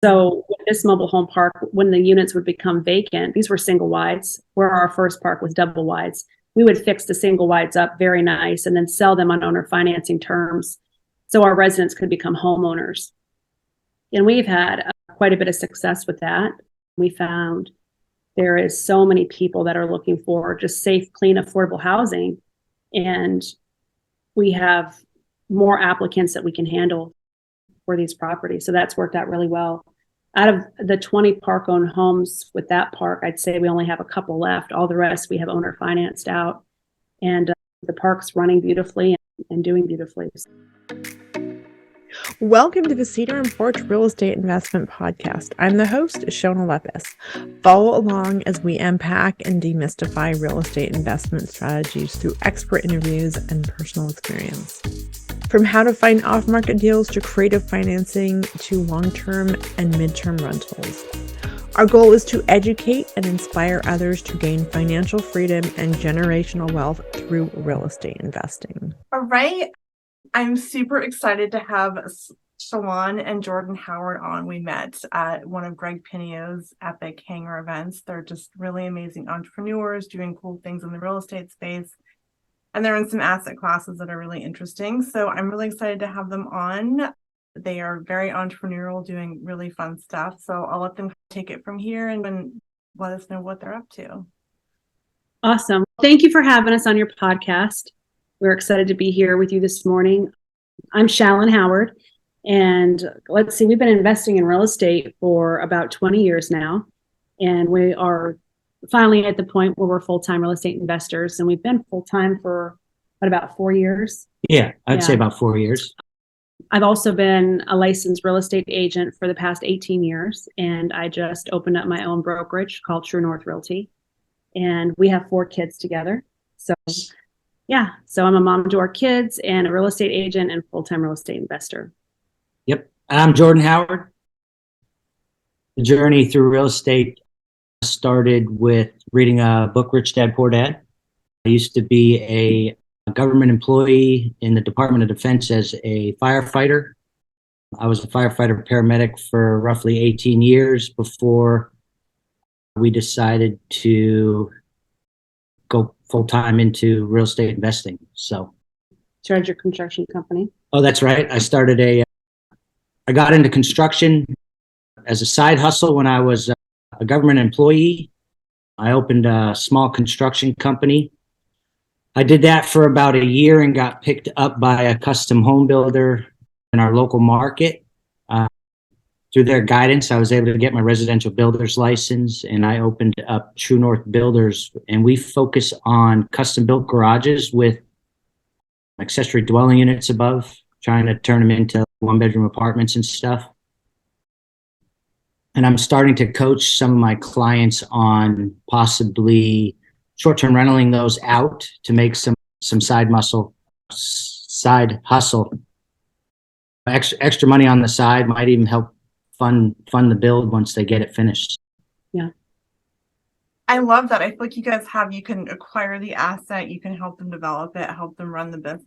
So with this mobile home park, when the units would become vacant, these were single wides, where our first park was double wides. We would fix the single wides up very nice and then sell them on owner financing terms so our residents could become homeowners. And we've had quite a bit of success with that. We found there is so many people that are looking for just safe, clean, affordable housing. And we have more applicants that we can handle for these properties. So that's worked out really well. Out of the 20 park-owned homes with that park, I'd say we only have a couple left. All the rest we have owner financed out. And the park's running beautifully and doing beautifully. Welcome to the Cedar and Porch Real Estate Investment Podcast. I'm the host, Shona Lepis. Follow along as we unpack and demystify real estate investment strategies through expert interviews and personal experience. From how to find off-market deals to creative financing to long-term and mid-term rentals. Our goal is to educate and inspire others to gain financial freedom and generational wealth through real estate investing. All right. I'm super excited to have Shalon and Jordan Howard on. We met at one of Greg Pinio's epic hangar events. They're just really amazing entrepreneurs doing cool things in the real estate space. And they're in some asset classes that are really interesting. So I'm really excited to have them on. They are very entrepreneurial, doing really fun stuff. So I'll let them take it from here and let us know what they're up to. Awesome. Thank you for having us on your podcast. We're excited to be here with you this morning. I'm Shalon Howard, and let's see, we've been investing in real estate for about 20 years now, and we are finally at the point where we're full-time real estate investors, and we've been full-time for about 4 years. Yeah, I'd say about 4 years. I've also been a licensed real estate agent for the past 18 years, and I just opened up my own brokerage called True North Realty, and we have 4 kids together. So I'm a mom to our kids and a real estate agent and full-time real estate investor. Yep. I'm Jordan Howard. The journey through real estate started with reading a book, Rich Dad, Poor Dad. I used to be a government employee in the Department of Defense as a firefighter. I was a firefighter paramedic for roughly 18 years before we decided to go full-time into real estate investing. So Started your construction company? Oh, that's right. I got into construction as a side hustle when I was a government employee. I opened a small construction company. I did that for about a year and got picked up by a custom home builder in our local market. Through their guidance, I was able to get my residential builder's license, and I opened up True North Builders, and we focus on custom built garages with accessory dwelling units above, trying to turn them into 1-bedroom apartments and stuff. And I'm starting to coach some of my clients on possibly short-term renting those out to make some side hustle. Extra money on the side might even help fund the build once they get it finished. Yeah. I love that. I feel like you can acquire the asset, you can help them develop it, help them run the business.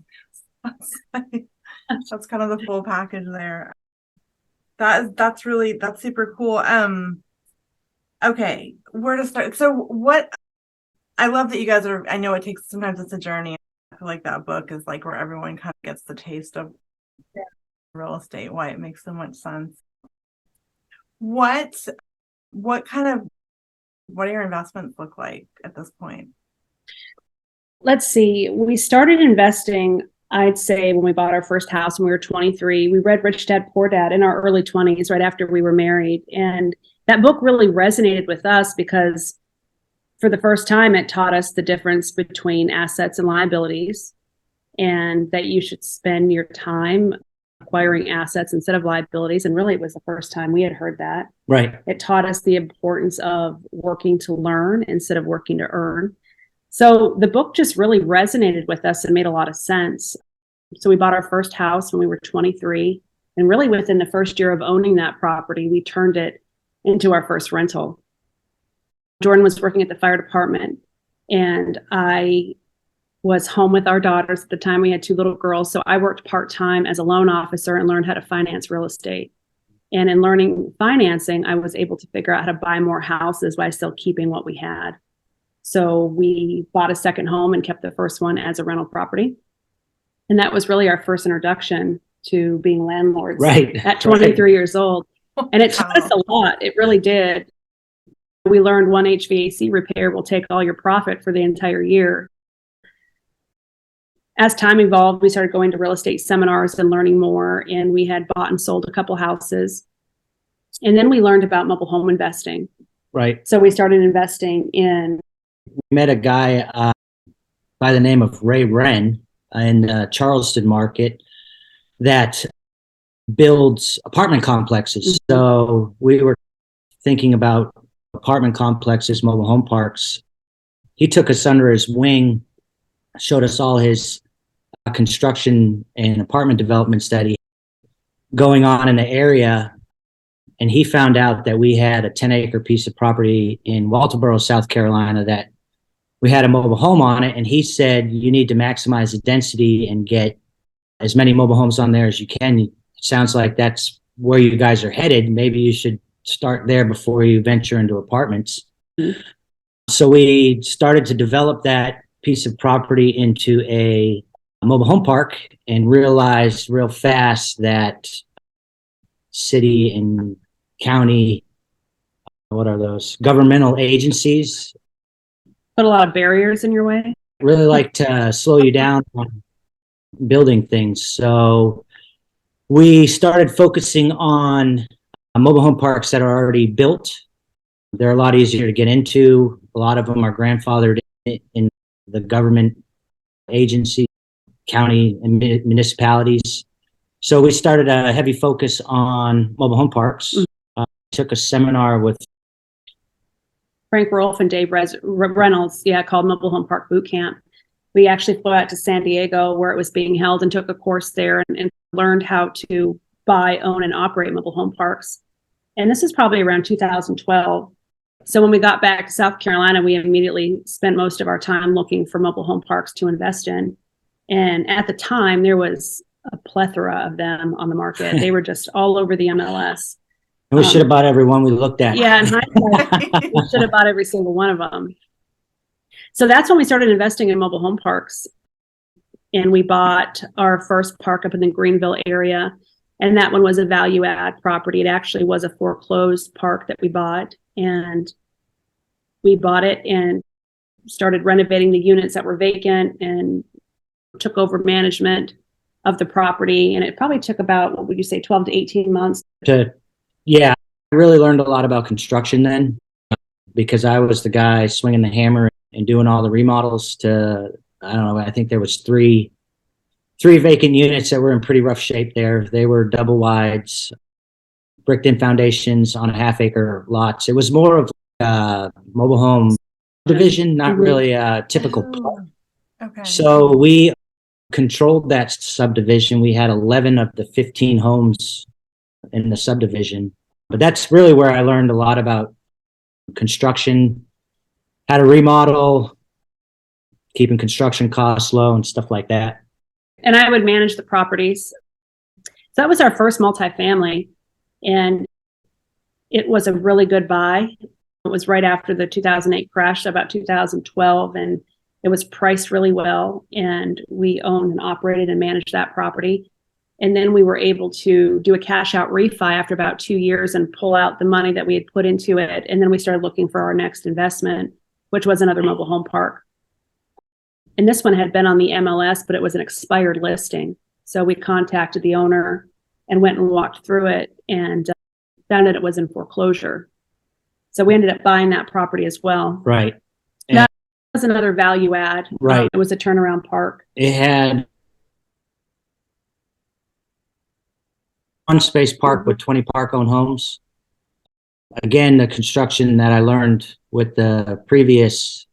That's kind of the full package there. That's super cool. Okay, where to start? So I love that you guys I know sometimes it's a journey. I feel like that book is like where everyone kind of gets the taste of real estate, why it makes so much sense. What do your investments look like at this point? Let's see. We started investing, I'd say, when we bought our first house when we were 23. We read Rich Dad, Poor Dad in our early 20s, right after we were married. And that book really resonated with us because for the first time, it taught us the difference between assets and liabilities, and that you should spend your time acquiring assets instead of liabilities. And really, it was the first time we had heard that. Right. It taught us the importance of working to learn instead of working to earn. So the book just really resonated with us and made a lot of sense. So we bought our first house when we were 23. And really within the first year of owning that property, we turned it into our first rental. Jordan was working at the fire department, and I was home with our daughters. At the time, we had 2 little girls. So I worked part-time as a loan officer and learned how to finance real estate. And in learning financing, I was able to figure out how to buy more houses while still keeping what we had. So we bought a second home and kept the first one as a rental property. And that was really our first introduction to being landlords at 23 years old. And it taught us a lot. It really did. We learned one HVAC repair will take all your profit for the entire year. As time evolved, we started going to real estate seminars and learning more. And we had bought and sold a couple houses. And then we learned about mobile home investing. Right. So we started investing in. We met a guy by the name of Ray Wren in the Charleston market that builds apartment complexes. Mm-hmm. So we were thinking about apartment complexes, mobile home parks. He took us under his wing, showed us all his construction and apartment development study going on in the area. And he found out that we had a 10-acre piece of property in Walterboro, South Carolina, that we had a mobile home on it. And he said, you need to maximize the density and get as many mobile homes on there as you can. It sounds like that's where you guys are headed. Maybe you should start there before you venture into apartments. Mm-hmm. So we started to develop that piece of property into a mobile home park and realized real fast that city and county, what are those, governmental agencies, put a lot of barriers in your way. Really like to slow you down on building things. So we started focusing on mobile home parks that are already built. They're a lot easier to get into. A lot of them are grandfathered in the government agency, county and municipalities. So we started a heavy focus on mobile home parks. Took a seminar with Frank Rolfe and Dave Reynolds, called Mobile Home Park Boot Camp. We actually flew out to San Diego where it was being held and took a course there and learned how to buy, own, and operate mobile home parks. And this is probably around 2012. So when we got back to South Carolina, we immediately spent most of our time looking for mobile home parks to invest in. And at the time, there was a plethora of them on the market. They were just all over the MLS. And we should have bought every one we looked at. Yeah, in hindsight, we should have bought every single one of them. So that's when we started investing in mobile home parks. And we bought our first park up in the Greenville area. And that one was a value add property. It actually was a foreclosed park that we bought. And we bought it and started renovating the units that were vacant and took over management of the property. And it probably took about, what would you say, 12 to 18 months? Yeah, I really learned a lot about construction then because I was the guy swinging the hammer and doing all the remodels to, I don't know, I think there was three vacant units that were in pretty rough shape there. They were double wides, bricked in foundations on a half-acre lots. It was more of a mobile home division, not really a typical park. Okay. So we controlled that subdivision. We had 11 of the 15 homes in the subdivision. But that's really where I learned a lot about construction, how to remodel, keeping construction costs low and stuff like that. And I would manage the properties. So that was our first multifamily. And it was a really good buy. It was right after the 2008 crash, about 2012. And it was priced really well. And we owned and operated and managed that property. And then we were able to do a cash out refi after about 2 years and pull out the money that we had put into it. And then we started looking for our next investment, which was another mobile home park. And this one had been on the MLS, but it was an expired listing. So we contacted the owner and went and walked through it and found that it was in foreclosure. So we ended up buying that property as well. Right. That was another value add. Right. It was a turnaround park. It had one space park with 20 park-owned homes. Again, the construction that I learned with the previous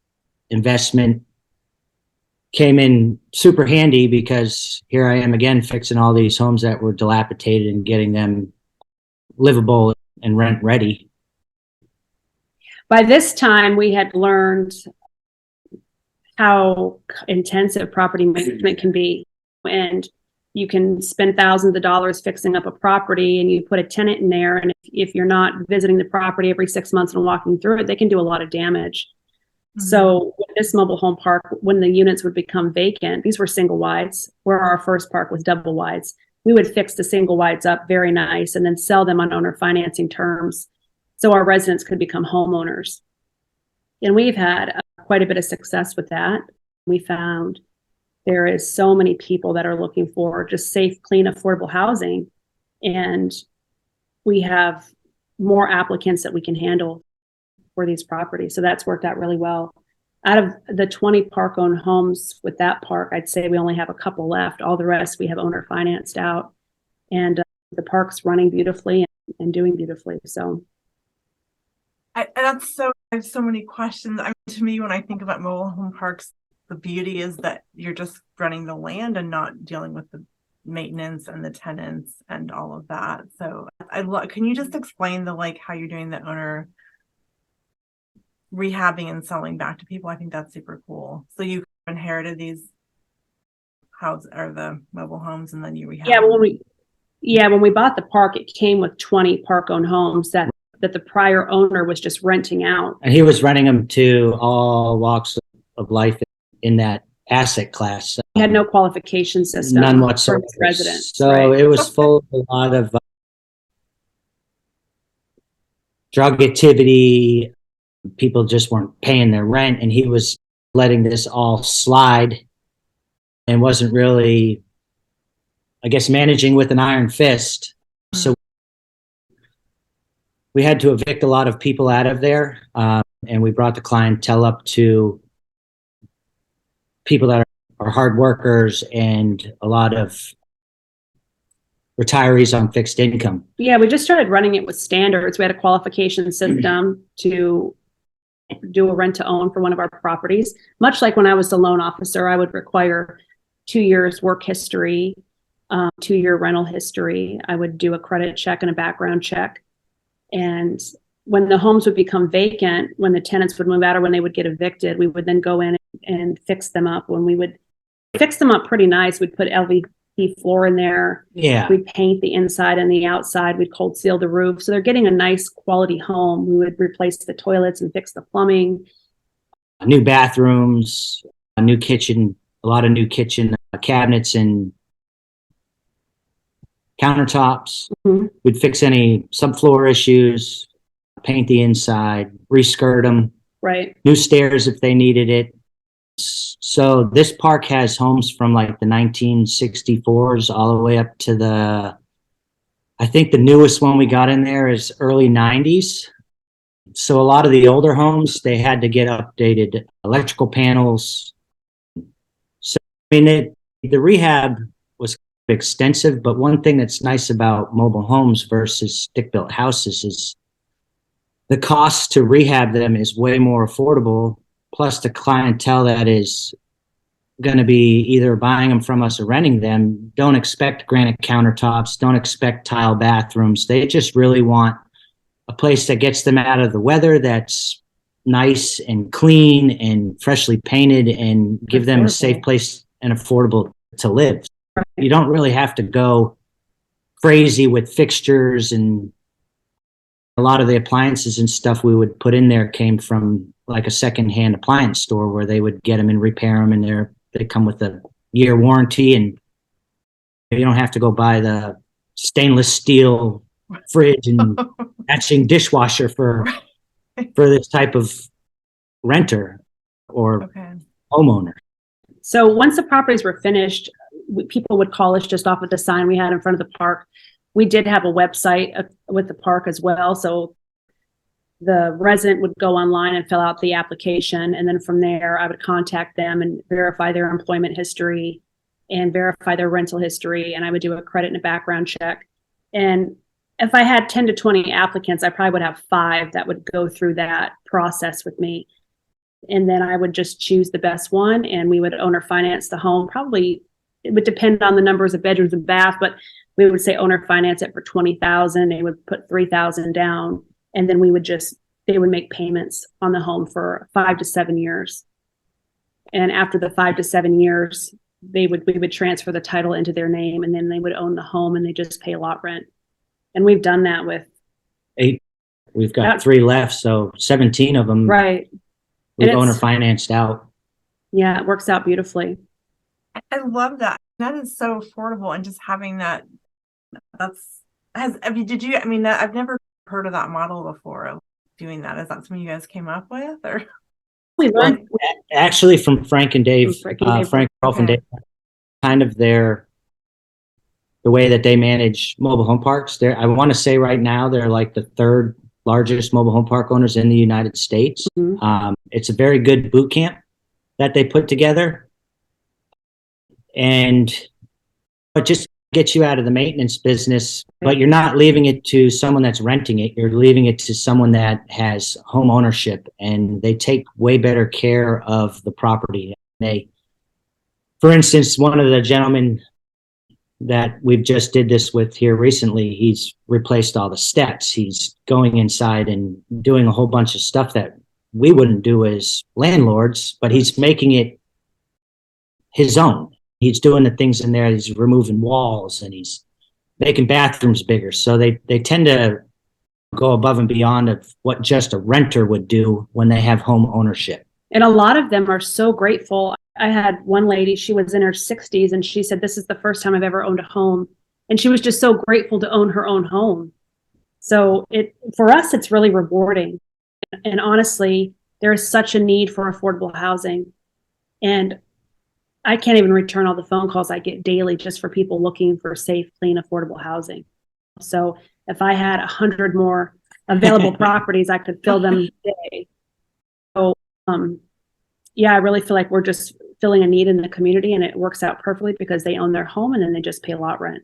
investment came in super handy because here I am again fixing all these homes that were dilapidated and getting them livable and rent ready. By this time, we had learned how intensive property management can be. And you can spend thousands of dollars fixing up a property and you put a tenant in there. And if you're not visiting the property every 6 months and walking through it, they can do a lot of damage. Mm-hmm. So with this mobile home park, when the units would become vacant, these were single wides, where our first park was double wides. We would fix the single wides up very nice and then sell them on owner financing terms so our residents could become homeowners. And we've had quite a bit of success with that. We found there is so many people that are looking for just safe, clean, affordable housing. And we have more applicants that we can handle for these properties. So that's worked out really well. Out of the 20 park-owned homes with that park, I'd say we only have a couple left. All the rest we have owner financed out. And the park's running beautifully and doing beautifully. So I have so many questions. I mean, to me, when I think about mobile home parks, the beauty is that you're just running the land and not dealing with the maintenance and the tenants and all of that. So can you just explain how you're doing the owner rehabbing and selling back to people? I think that's super cool. So you inherited these houses or the mobile homes and then you rehab. When we bought the park, it came with 20 park-owned homes that the prior owner was just renting out. And he was renting them to all walks of life in that asset class. He had no qualification system. None whatsoever. Residents, so right? It was full of a lot of drug activity. People just weren't paying their rent, and he was letting this all slide and wasn't really, I guess, managing with an iron fist. So we had to evict a lot of people out of there, and we brought the clientele up to people that are hard workers and a lot of retirees on fixed income. Yeah, we just started running it with standards. We had a qualification system to do a rent to own for one of our properties. Much like when I was a loan officer, I would require 2 years work history, 2-year rental history. I would do a credit check and a background check. And when the homes would become vacant, when the tenants would move out or when they would get evicted, we would then go in and fix them up. When we would fix them up pretty nice, we'd put LVP floor in there. Yeah. We'd paint the inside and the outside. We'd cold seal the roof. So they're getting a nice quality home. We would replace the toilets and fix the plumbing. New bathrooms, a new kitchen, a lot of new kitchen cabinets and countertops. Mm-hmm. We'd fix any subfloor issues, paint the inside, reskirt them. Right. New stairs if they needed it. So this park has homes from like the 1964s all the way up to I think the newest one we got in there is early 90s. So a lot of the older homes, they had to get updated electrical panels. So, I mean, the rehab was extensive, but one thing that's nice about mobile homes versus stick-built houses is the cost to rehab them is way more affordable. Plus the clientele that is going to be either buying them from us or renting them don't expect granite countertops, don't expect tile bathrooms. They just really want a place that gets them out of the weather, that's nice and clean and freshly painted, and give them a safe place and affordable to live. You don't really have to go crazy with fixtures, and a lot of the appliances and stuff we would put in there came from like a secondhand appliance store where they would get them and repair them, and they come with a year warranty, and you don't have to go buy the stainless steel fridge and matching dishwasher for this type of renter or homeowner. So once the properties were finished, people would call us just off of the sign we had in front of the park. We did have a website with the park as well. So the resident would go online and fill out the application. And then from there, I would contact them and verify their employment history and verify their rental history. And I would do a credit and a background check. And if I had 10 to 20 applicants, I probably would have 5 that would go through that process with me. And then I would just choose the best one, and we would owner finance the home. Probably it would depend on the numbers of bedrooms and bath, but we would say owner finance it for $20,000. They would put $3,000 down, and then they would make payments on the home for 5 to 7 years. And after the 5 to 7 years, we would transfer the title into their name, and then they would own the home and they just pay lot rent. And we've done that with 8. We've got 3 left, so 17 of them. Right. We've owner financed out. Yeah, it works out beautifully. I love that. That is so affordable, and just having that. I've never heard of that model before of doing that. Is that something you guys came up with, or? We learned Actually from Frank and Dave, Rolf and Dave, kind of the way that they manage mobile home parks. I want to say right now they're like the 3rd largest mobile home park owners in the United States. Mm-hmm. It's a very good boot camp that they put together, but just get you out of the maintenance business, but you're not leaving it to someone that's renting it. You're leaving it to someone that has home ownership, and they take way better care of the property. For instance, one of the gentlemen that we've just did this with here recently, he's replaced all the steps. He's going inside and doing a whole bunch of stuff that we wouldn't do as landlords, but he's making it his own. He's doing the things in there. He's removing walls and he's making bathrooms bigger. So they tend to go above and beyond of what just a renter would do when they have home ownership. And a lot of them are so grateful. I had one lady, she was in her 60s, and she said, this is the first time I've ever owned a home. And she was just so grateful to own her own home. So for us, it's really rewarding. And honestly, there is such a need for affordable housing. And I can't even return all the phone calls I get daily just for people looking for safe, clean, affordable housing. So if I had 100 more available properties, I could fill them today. So, I really feel like we're just filling a need in the community, and it works out perfectly because they own their home and then they just pay lot rent.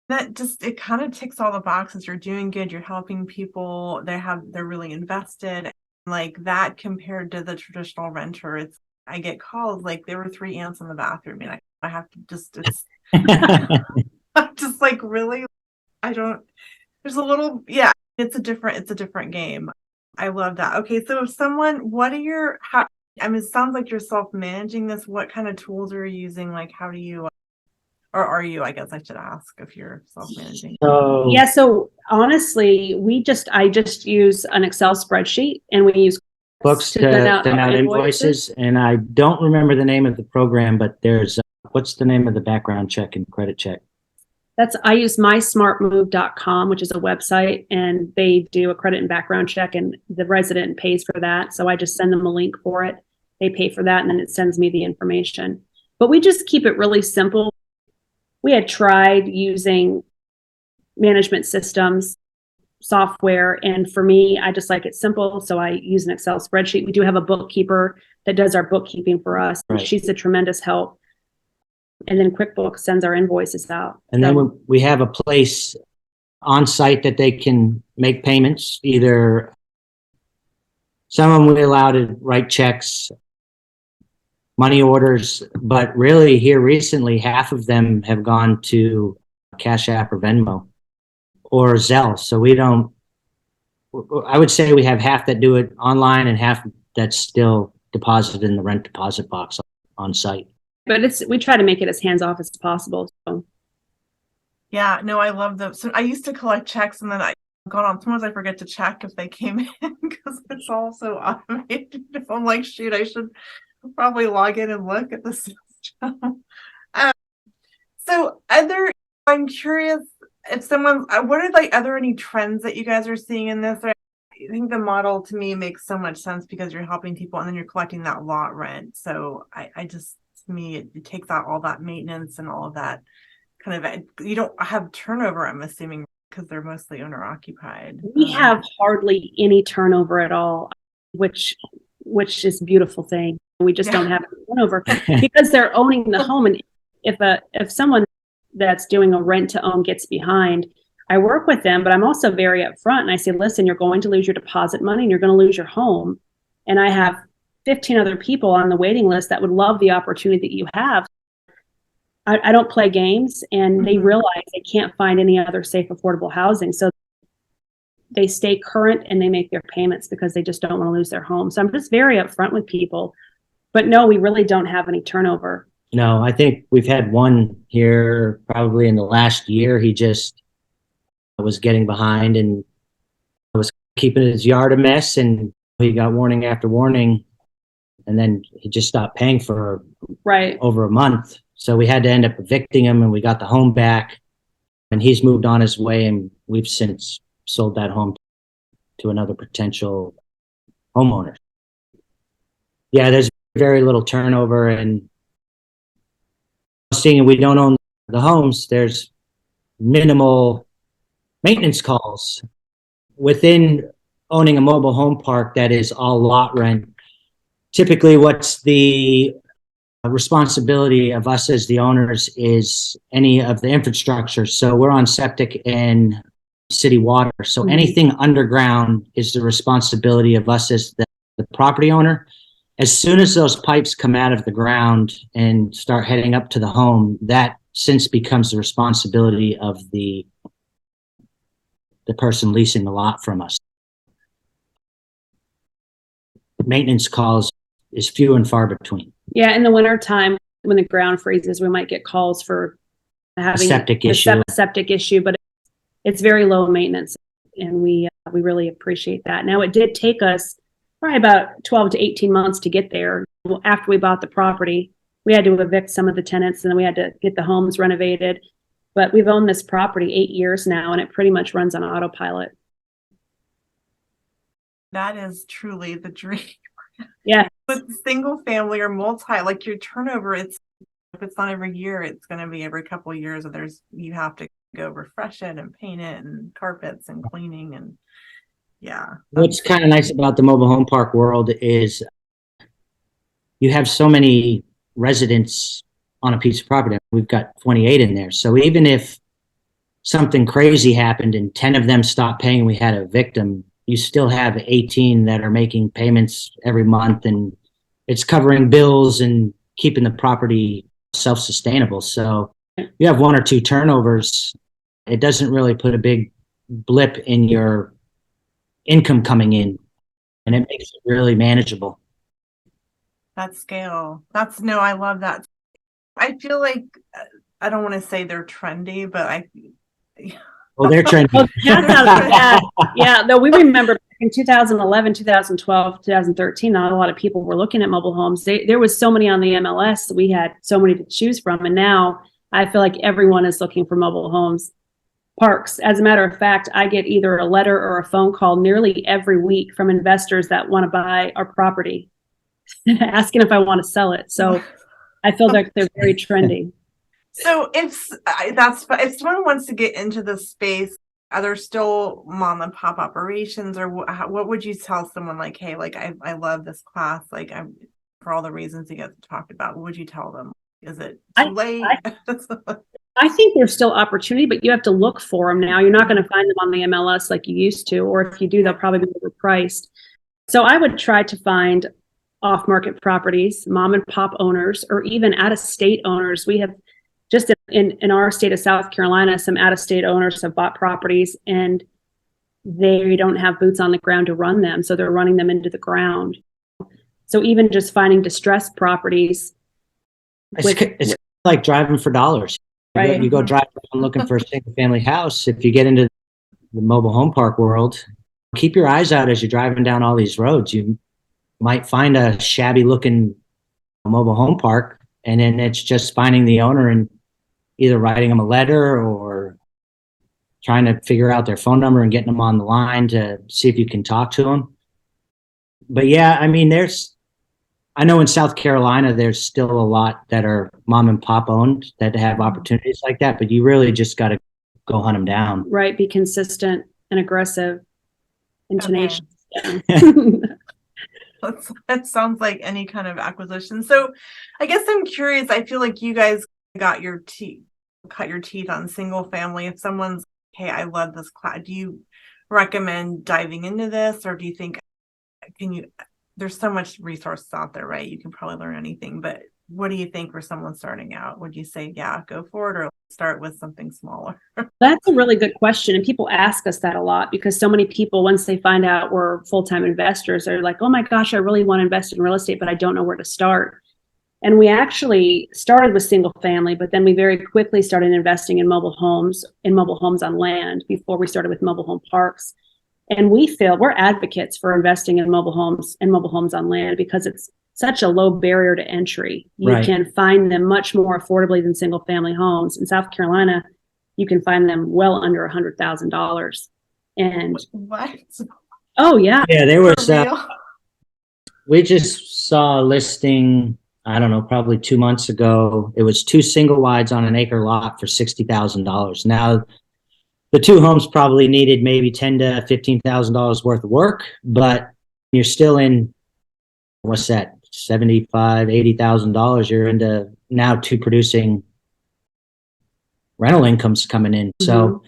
It kind of ticks all the boxes. You're doing good. You're helping people. They're really invested. Like that compared to the traditional renter, I get calls like there were 3 ants in the bathroom, and I have to just, I'm just like, really? There's a little, it's a different game. I love that. Okay. So it sounds like you're self-managing this. What kind of tools are you using? Like, how do you, or are you, I guess I should ask if you're self-managing. So honestly, I just use an Excel spreadsheet, and we use books to send out invoices. And I don't remember the name of the program, but there's what's the name of the background check and credit check? I use mysmartmove.com, which is a website, and they do a credit and background check, and the resident pays for that. So I just send them a link for it. They pay for that, and then it sends me the information. But we just keep it really simple. We had tried using management systems software, and for me, I just like it simple, so I use an Excel spreadsheet. We do have a bookkeeper that does our bookkeeping for us. Right. She's a tremendous help. And then QuickBooks sends our invoices out. And then we have a place on site that they can make payments. Either some of them we allow to write checks, money orders, but really here recently, half of them have gone to Cash App or Venmo or Zelle. So I would say we have half that do it online and half that's still deposited in the rent deposit box on site. But we try to make it as hands-off as possible. So. Yeah, no, I love them. So I used to collect checks, and then sometimes I forget to check if they came in because it's all so automated. I'm like, shoot, I should probably log in and look at the system. I'm curious if are there any trends that you guys are seeing in this? I think the model to me makes so much sense because you're helping people and then you're collecting that lot rent. So to me, it takes out all that maintenance and all of that kind of, you don't have turnover, I'm assuming, because they're mostly owner occupied. We have hardly any turnover at all, which is a beautiful thing. We just don't have any turnover because they're owning the home. And if someone that's doing a rent to own gets behind, I work with them, but I'm also very upfront, and I say, listen, you're going to lose your deposit money and you're going to lose your home. And I have 15 other people on the waiting list that would love the opportunity that you have. I don't play games, and they realize they can't find any other safe, affordable housing. So they stay current and they make their payments because they just don't want to lose their home. So I'm just very upfront with people. But no, we really don't have any turnover. No, I think we've had one here probably in the last year. He just was getting behind and was keeping his yard a mess, and he got warning after warning, and then he just stopped paying for Right. over a month. So we had to end up evicting him, and we got the home back, and he's moved on his way, and we've since sold that home to another potential homeowner. Yeah, there's very little turnover, and seeing we don't own the homes, there's minimal maintenance calls. Within owning a mobile home park that is all lot rent, typically what's the responsibility of us as the owners is any of the infrastructure. So we're on septic and city water. So anything underground is the responsibility of us as the property owner. As soon as those pipes come out of the ground and start heading up to the home, that since becomes the responsibility of the person leasing the lot from us. Maintenance calls is few and far between. Yeah, in the wintertime, when the ground freezes, we might get calls for having septic a issue. septic issue, but it's very low maintenance, and we really appreciate that. Now, it did take us probably about 12 to 18 months to get there. After we bought the property, we had to evict some of the tenants, and then we had to get the homes renovated. But we've owned this property 8 years now, and it pretty much runs on autopilot. That is truly the dream. Yeah. With single family or multi, like your turnover, if it's not every year, it's going to be every couple of years. And you have to go refresh it and paint it and carpets and cleaning and yeah. What's kind of nice about the mobile home park world is you have so many residents on a piece of property. We've got 28 in there. So even if something crazy happened and 10 of them stopped paying, we had a victim, you still have 18 that are making payments every month, and it's covering bills and keeping the property self-sustainable. So you have one or two turnovers, it doesn't really put a big blip in your income coming in, and it makes it really manageable. That scale. I love that. I feel like, I don't want to say they're trendy, but Well, they're trendy. Yeah, no, we remember back in 2011, 2012, 2013, not a lot of people were looking at mobile homes. There was so many on the MLS. We had so many to choose from. And now I feel like everyone is looking for mobile homes parks. As a matter of fact, I get either a letter or a phone call nearly every week from investors that want to buy our property, asking if I want to sell it. So I feel like they're very trendy. So if someone wants to get into the space, are there still mom and pop operations, or what would you tell someone like, hey, like I love this class, like I'm for all the reasons you guys talked about, what would you tell them? Is it too late? I think there's still opportunity, but you have to look for them now. You're not going to find them on the MLS like you used to, or if you do, they'll probably be overpriced. So I would try to find off-market properties, mom and pop owners, or even out-of-state owners. We have just in our state of South Carolina, some out-of-state owners have bought properties and they don't have boots on the ground to run them. So they're running them into the ground. So even just finding distressed properties. It's like driving for dollars. Right. You go drive around looking for a single family house. If you get into the mobile home park world, keep your eyes out as you're driving down all these roads. You might find a shabby looking mobile home park, and then it's just finding the owner and either writing them a letter or trying to figure out their phone number and getting them on the line to see if you can talk to them. But yeah, I mean, I know in South Carolina, there's still a lot that are mom and pop owned that have opportunities like that, but you really just got to go hunt them down. Right. Be consistent and aggressive intonation. Okay. That sounds like any kind of acquisition. So I guess I'm curious. I feel like you guys cut your teeth on single family. If someone's, hey, I love this class, do you recommend diving into this, or do you think, there's so much resources out there, right? You can probably learn anything, but what do you think for someone starting out? Would you say, yeah, go for it, or start with something smaller? That's a really good question. And people ask us that a lot because so many people, once they find out we're full-time investors, are like, oh my gosh, I really want to invest in real estate, but I don't know where to start. And we actually started with single family, but then we very quickly started investing in mobile homes on land before we started with mobile home parks. And we feel we're advocates for investing in mobile homes on land because it's such a low barrier to entry. You Right. can find them much more affordably than single family homes. In South Carolina, you can find them well under $100,000. And What? oh yeah, Yeah, there was, For real? we just saw a listing, I don't know, probably 2 months ago. It was 2 single wides on an acre lot for $60,000. Now, the 2 homes probably needed maybe $10,000 to $15,000 worth of work, but you're still in, what's that, $75,000, $80,000. You're into now 2 producing rental incomes coming in. So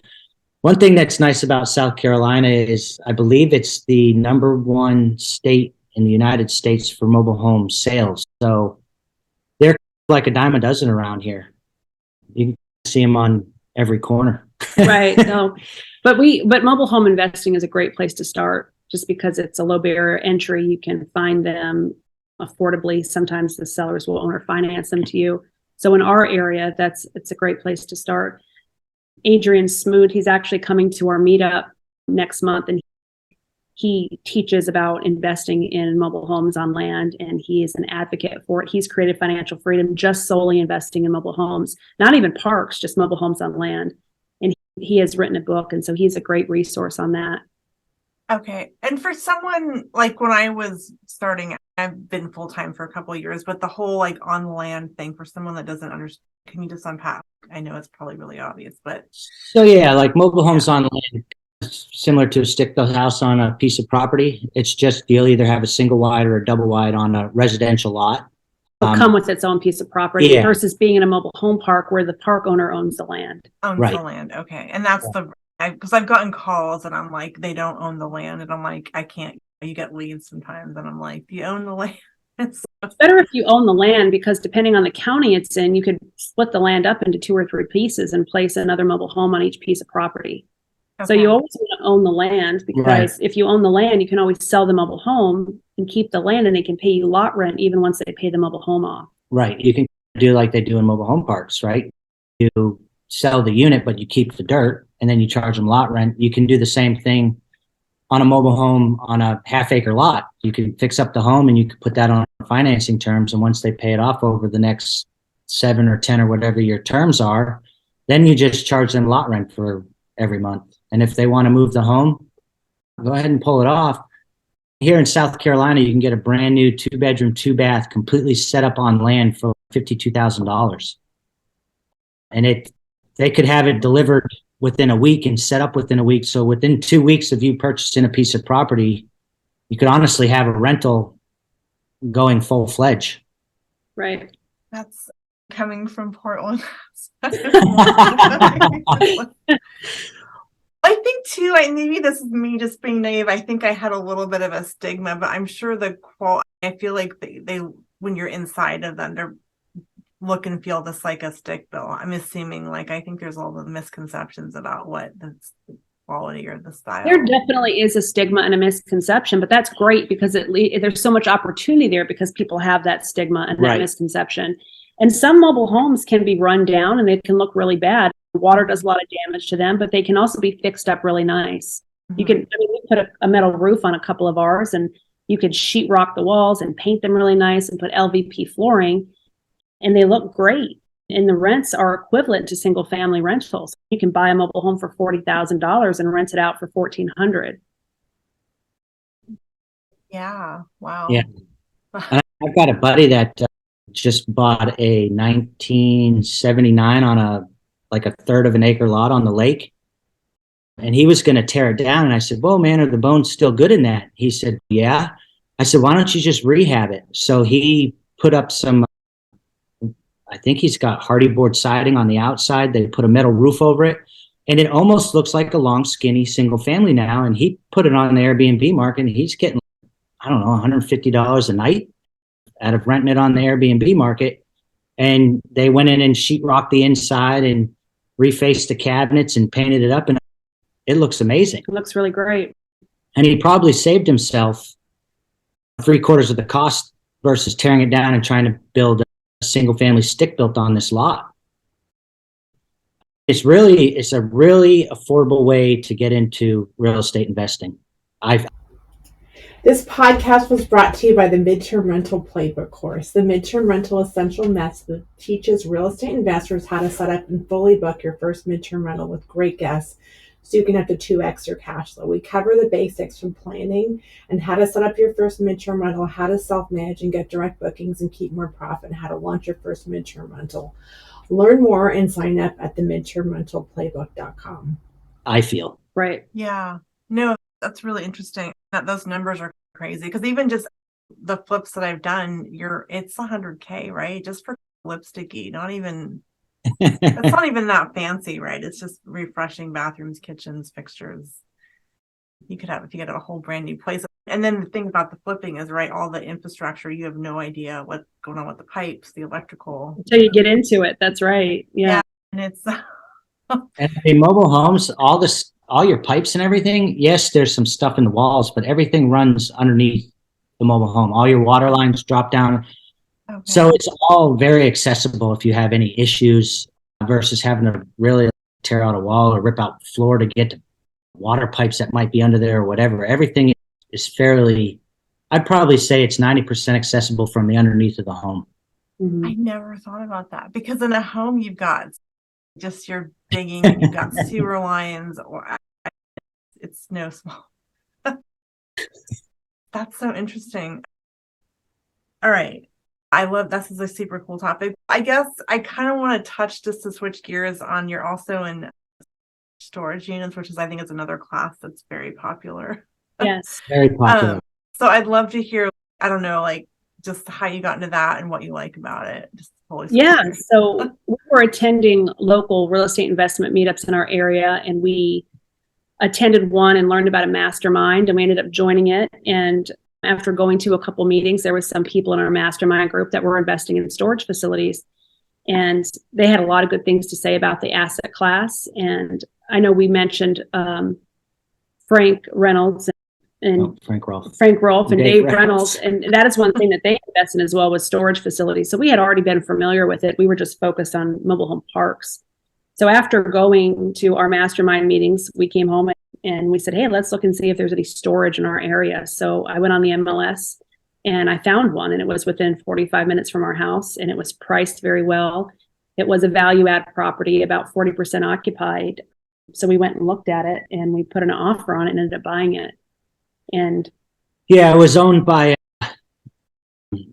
one thing that's nice about South Carolina is I believe it's the #1 state in the United States for mobile home sales. So they're like a dime a dozen around here. You can see them on every corner. right. No, but mobile home investing is a great place to start just because it's a low barrier entry. You can find them affordably. Sometimes the sellers will owner finance them to you. So in our area, it's a great place to start. Adrian Smoot, he's actually coming to our meetup next month, and he teaches about investing in mobile homes on land, and he is an advocate for it. He's created financial freedom just solely investing in mobile homes, not even parks, just mobile homes on land. And he has written a book, and so he's a great resource on that. Okay. And for someone like when I was starting, I've been full-time for a couple of years, but the whole like on land thing for someone that doesn't understand, can you just unpack? I know it's probably really obvious, but So yeah, like mobile homes on land, similar to a stick-built house on a piece of property. It's just you'll either have a single wide or a double wide on a residential lot. It'll come with its own piece of property Yeah. versus being in a mobile home park where the park owner owns the land. owns Right. the land. Okay. And that's because I've gotten calls and I'm like, they don't own the land. And I'm like, I can't, you get leads sometimes. And I'm like, do you own the land? It's better if you own the land because depending on the county it's in, you could split the land up into 2 or 3 pieces and place another mobile home on each piece of property. So you always want to own the land because Right. if you own the land, you can always sell the mobile home and keep the land, and they can pay you lot rent even once they pay the mobile home off. Right. You can do like they do in mobile home parks, right? You sell the unit, but you keep the dirt and then you charge them lot rent. You can do the same thing on a mobile home on a half-acre lot. You can fix up the home and you can put that on financing terms. And once they pay it off over the next 7 or 10 or whatever your terms are, then you just charge them lot rent for every month. And if they want to move the home, go ahead and pull it off. Here in South Carolina, you can get a brand new 2-bedroom, 2-bath, completely set up on land for $52,000. And they could have it delivered within a week and set up within a week. So within 2 weeks of you purchasing a piece of property, you could honestly have a rental going full-fledged. Right. That's coming from Portland. I think too, maybe this is me just being naive. I think I had a little bit of a stigma, but I'm sure I feel like they when you're inside of them, they're look and feel just like a stick built. I'm assuming, like, I think there's all the misconceptions about what the quality or the style. There definitely is a stigma and a misconception, but that's great because there's so much opportunity there because people have that stigma and that Right. misconception. And some mobile homes can be run down and they can look really bad. Water does a lot of damage to them, but they can also be fixed up really nice. You can, we put a metal roof on a couple of ours, and you could sheetrock the walls and paint them really nice and put LVP flooring, and they look great. And the rents are equivalent to single family rentals. You can buy a mobile home for $40,000 and rent it out for $1,400. Yeah. Wow. Yeah. And I've got a buddy that just bought a 1979 on a third of an acre lot on the lake. And he was going to tear it down. And I said, well, man, are the bones still good in that? He said, yeah. I said, why don't you just rehab it? So he put up some, I think he's got hardy board siding on the outside. They put a metal roof over it. And it almost looks like a long, skinny single family now. And he put it on the Airbnb market. And he's getting, I don't know, $150 a night out of renting it on the Airbnb market. And they went in and sheetrocked the inside and refaced the cabinets and painted it up. And it looks amazing. It looks really great. And he probably saved himself 3/4 of the cost versus tearing it down and trying to build single family stick built on this lot. It's a really affordable way to get into real estate investing. This podcast was brought to you by the Midterm Rental Playbook course. The Midterm Rental Essential Method teaches real estate investors how to set up and fully book your first midterm rental with great guests so you can have to 2x your cash flow. We cover the basics from planning and how to set up your first midterm rental, how to self-manage and get direct bookings and keep more profit, and how to launch your first midterm rental. Learn more and sign up at the midtermrentalplaybook.com. I feel. Right. Yeah. No, that's really interesting. That those numbers are crazy, because even just the flips that I've done, it's $100K, right? Just for lipsticky, not even it's not even that fancy, right? It's just refreshing bathrooms, kitchens, fixtures. You could have, if you get a whole brand new place. And then the thing about the flipping is, right, all the infrastructure, you have no idea what's going on with the pipes, the electrical. Until you get into it. That's right. Yeah. And it's And in mobile homes, all your pipes and everything, yes, there's some stuff in the walls, but everything runs underneath the mobile home. All your water lines drop down. okay. So it's all very accessible if you have any issues versus having to really tear out a wall or rip out the floor to get to water pipes that might be under there or whatever. Everything is fairly, I'd probably say it's 90% accessible from the underneath of the home. Mhm. I never thought about that, because in a home you've got just your digging, and you've got sewer lines, or it's no small. That's so interesting. All right. I love this is a super cool topic. I guess I kind of want to touch, just to switch gears, on you're also in storage units, which is, I think, is another class that's very popular. Yes. Very popular. So I'd love to hear, I don't know, like just how you got into that and what you like about it. Just totally. Yeah. So we were attending local real estate investment meetups in our area, and we attended one and learned about a mastermind, and we ended up joining it. And after going to a couple meetings, there was some people in our mastermind group that were investing in storage facilities, and they had a lot of good things to say about the asset class. And I know we mentioned Frank Reynolds and Frank Rolfe and Dave Reynolds. And that is one thing that they invest in as well, was storage facilities. So we had already been familiar with it. We were just focused on mobile home parks. So after going to our mastermind meetings, we came home and we said, hey, let's look and see if there's any storage in our area. So I went on the MLS and I found one, and it was within 45 minutes from our house, and it was priced very well. It was a value add property, about 40% occupied. So we went and looked at it, and we put an offer on it and ended up buying it. And yeah, it was owned by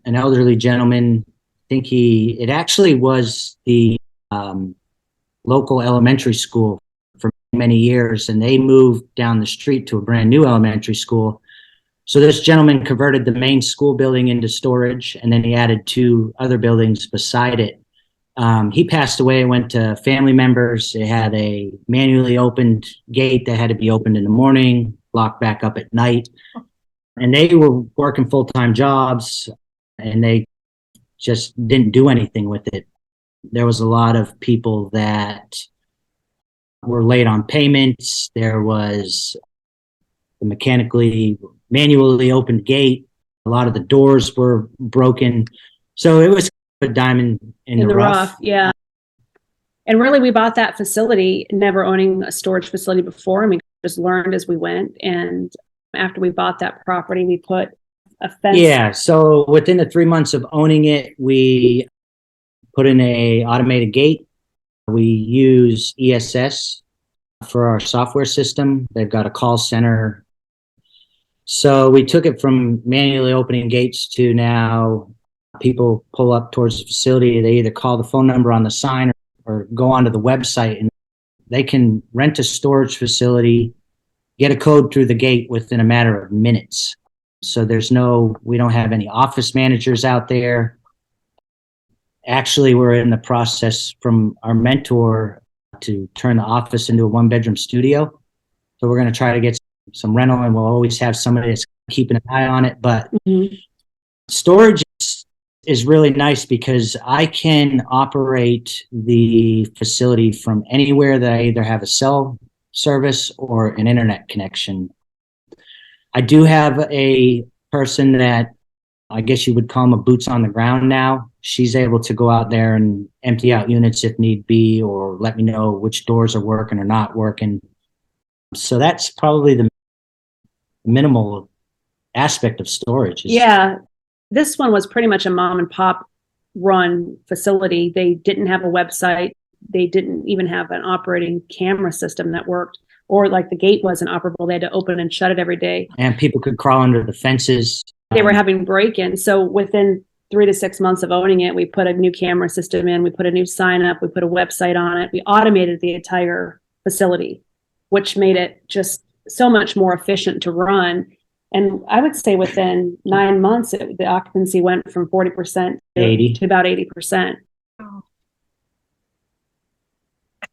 an elderly gentleman. I think it actually was the local elementary school for many years, and they moved down the street to a brand new elementary school. So this gentleman converted the main school building into storage, and then he added 2 other buildings beside it. He passed away, went to family members. It had a manually opened gate that had to be opened in the morning, locked back up at night. And they were working full-time jobs, and they just didn't do anything with it. There was a lot of people that were late on payments. There was the manually opened gate. A lot of the doors were broken. So it was a diamond in the rough. Yeah. And really, we bought that facility, never owning a storage facility before. I mean, just learned as we went. And after we bought that property, we put a fence. Yeah. So within the 3 months of owning it, we put in a automated gate. We use ESS for our software system. They've got a call center. So we took it from manually opening gates to now people pull up towards the facility. They either call the phone number on the sign or go onto the website, and they can rent a storage facility, get a code through the gate within a matter of minutes. So we don't have any office managers out there. Actually, we're in the process from our mentor to turn the office into a 1-bedroom studio. So we're going to try to get some rental, and we'll always have somebody that's keeping an eye on it. But storage is really nice because I can operate the facility from anywhere that I either have a cell service or an internet connection. I do have a person that I guess you would call him a boots on the ground now. she's able to go out there and empty out units if need be, or let me know which doors are working or not working. So that's probably the minimal aspect of storage. Yeah. This one was pretty much a mom and pop run facility. They didn't have a website. They didn't even have an operating camera system that worked, or like the gate wasn't operable. They had to open and shut it every day. And people could crawl under the fences. They were having break-ins. So within 3 to 6 months of owning it, we put a new camera system in, we put a new sign up, we put a website on it. We automated the entire facility, which made it just so much more efficient to run. And I would say within 9 months, the occupancy went from 40% to about 80%. Oh.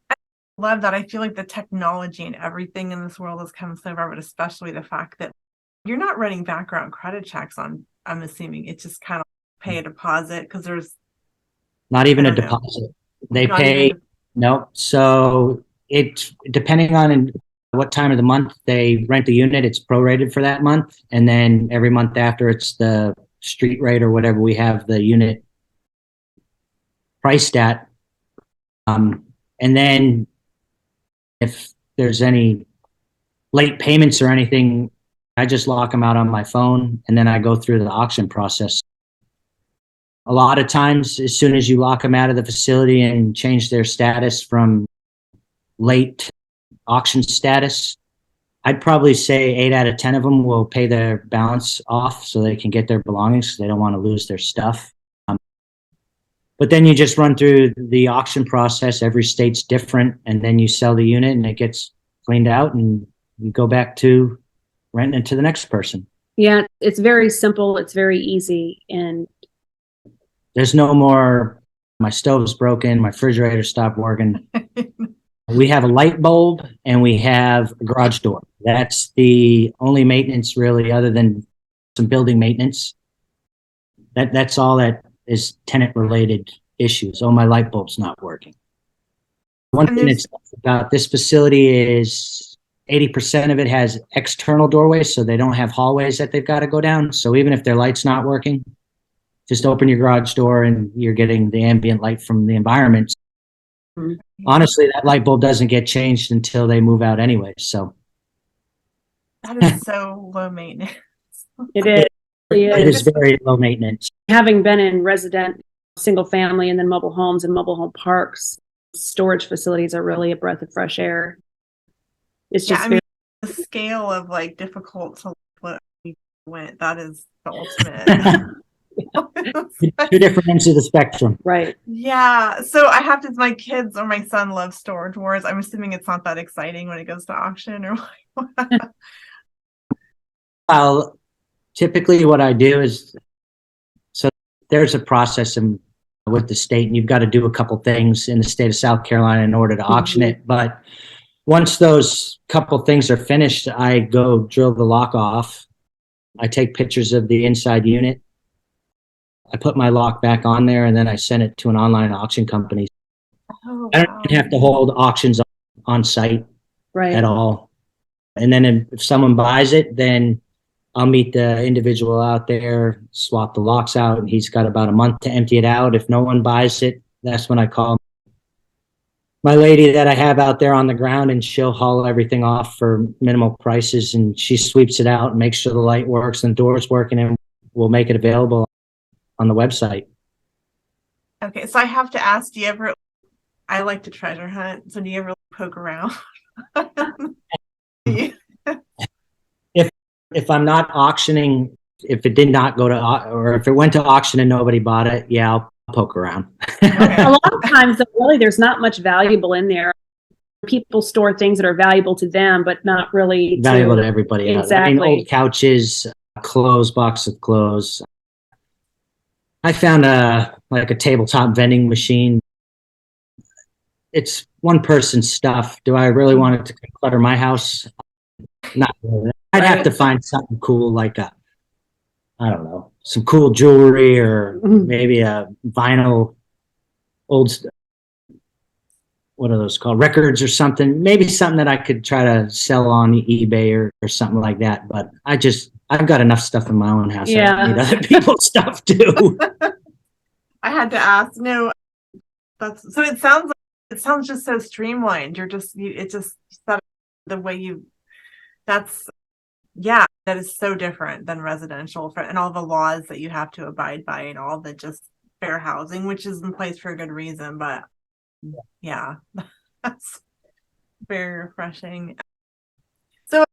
I love that. I feel like the technology and everything in this world has come so far, but especially the fact that you're not running background credit checks on, I'm assuming it's just kind of pay a deposit, because there's not even a deposit. They pay, no. So it, depending on what time of the month they rent the unit, it's prorated for that month. And then every month after, it's the street rate or whatever we have the unit priced at. And then if there's any late payments or anything, I just lock them out on my phone, and then I go through the auction process. A lot of times, as soon as you lock them out of the facility and change their status from late auction status, I'd probably say 8 out of 10 of them will pay their balance off so they can get their belongings, because they don't want to lose their stuff. But then you just run through the auction process. Every state's different, and then you sell the unit and it gets cleaned out and you go back to renting it to the next person. Yeah, it's very simple. It's very easy. And there's no more, my stove's broken, my refrigerator stopped working. We have a light bulb and we have a garage door. That's the only maintenance really, other than some building maintenance. That's all that is tenant related issues. Oh, my light bulb's not working. One thing that's about this facility is 80% of it has external doorways, so they don't have hallways that they've got to go down. So even if their light's not working, just open your garage door and you're getting the ambient light from the environment. Mm-hmm. Honestly, that light bulb doesn't get changed until they move out anyway. So that is so low maintenance. It is. It is very low maintenance. Having been in resident, single family, and then mobile homes and mobile home parks, storage facilities are really a breath of fresh air. It's just the scale of like difficult to what we went. That is the ultimate. Two different ends of the spectrum. Right. Yeah. So I have to, my kids or my son loves Storage Wars. I'm assuming it's not that exciting when it goes to auction or what. Well, typically what I do is, so there's a process with the state, and you've got to do a couple things in the state of South Carolina in order to auction it. But once those couple things are finished, I go drill the lock off. I take pictures of the inside unit. I put my lock back on there, and then I send it to an online auction company. Oh, wow. I don't have to hold auctions on site at all. And then if someone buys it, then I'll meet the individual out there, swap the locks out, and he's got about a month to empty it out. If no one buys it, that's when I call my lady that I have out there on the ground, and she'll haul everything off for minimal prices, and she sweeps it out and makes sure the light works and the door's working, and we'll make it available on the website. Okay, so I have to ask, do you ever, I like to treasure hunt, so do you ever poke around? If I'm not auctioning, if it did not go to, or if it went to auction and nobody bought it, yeah, I'll poke around. Okay. A lot of times, really, there's not much valuable in there. People store things that are valuable to them, but not really valuable to everybody else. Exactly. I mean, old couches, clothes, box of clothes. I found a tabletop vending machine. It's one person's stuff. Do I really want it to clutter my house? Not really. I'd have to find something cool, like I don't know, some cool jewelry, or maybe a vinyl, old, what are those called? Records or something. Maybe something that I could try to sell on eBay or something like that. But I've got enough stuff in my own house. Yeah. I don't need other people's stuff too. I had to ask. No, that's so. It sounds just so streamlined. It just that the way you. That's yeah. That is so different than residential and all the laws that you have to abide by and all the just fair housing, which is in place for a good reason. But yeah, that's very refreshing. So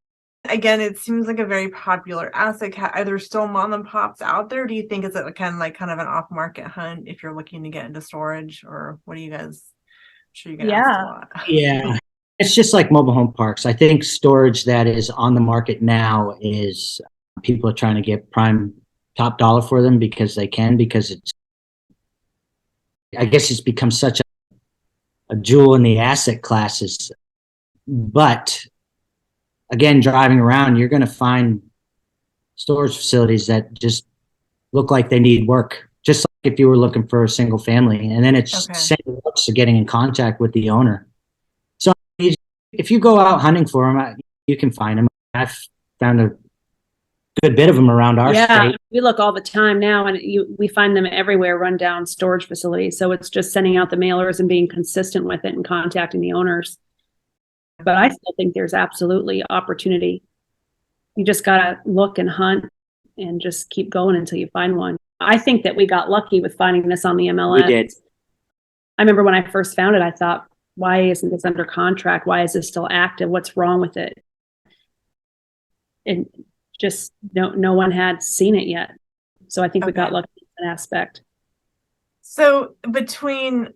again, it seems like a very popular asset. Are there still mom and pops out there? Do you think is it kind of an off market hunt if you're looking to get into storage, or what do you guys? I'm sure you get asked a lot. Yeah. It's just like mobile home parks. I think storage that is on the market now is people are trying to get prime top dollar for them because I guess it's become such a jewel in the asset classes. But again, driving around, you're going to find storage facilities that just look like they need work, just like if you were looking for a single family. And then it's same to getting in contact with the owner. So if you go out hunting for them, you can find them. I've found a good bit of them around our state. We look all the time now, and we find them everywhere, run down storage facilities. So it's just sending out the mailers and being consistent with it and contacting the owners. But I still think there's absolutely opportunity. You just got to look and hunt and just keep going until you find one. I think that we got lucky with finding this on the MLS. We did. I remember when I first found it, I thought, why isn't this under contract? Why is this still active? What's wrong with it? And just no one had seen it yet. So I think we got lucky in that aspect. So between,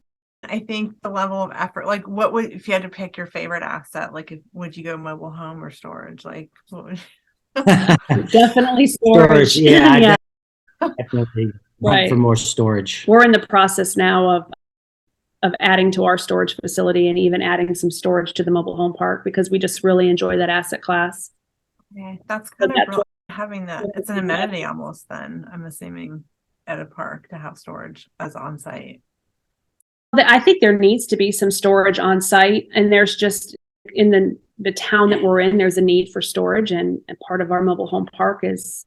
I think, the level of effort, like what would, if you had to pick your favorite asset, like would you go mobile home or storage? Like what would Definitely storage. Yeah. Definitely for more storage. We're in the process now of adding to our storage facility and even adding some storage to the mobile home park because we just really enjoy that asset class. Okay, that's kind of real, having that. It's an amenity almost then, I'm assuming, at a park to have storage as on site. I think there needs to be some storage on site, and there's just in the town that we're in, there's a need for storage, and part of our mobile home park is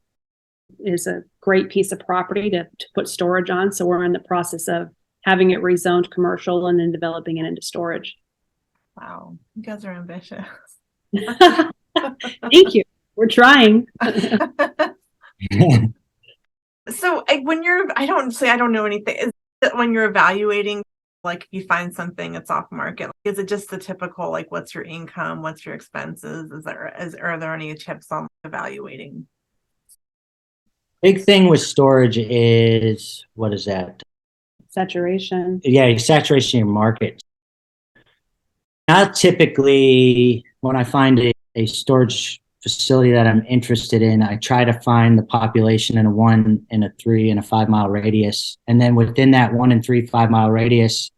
a great piece of property to put storage on. So we're in the process of having it rezoned commercial and then developing it into storage. Wow, you guys are ambitious. Thank you. We're trying. So when I don't know anything. Is it when you're evaluating, like if you find something that's off market, is it just the typical, like what's your income, what's your expenses? Are there any tips on evaluating? Big thing with storage is, what is that? Saturation. Yeah, saturation in your market. Now, typically, when I find a storage facility that I'm interested in, I try to find the population in a 1, in a 3, and a 5 mile radius. And then within that 1 and 3, 5 mile radius,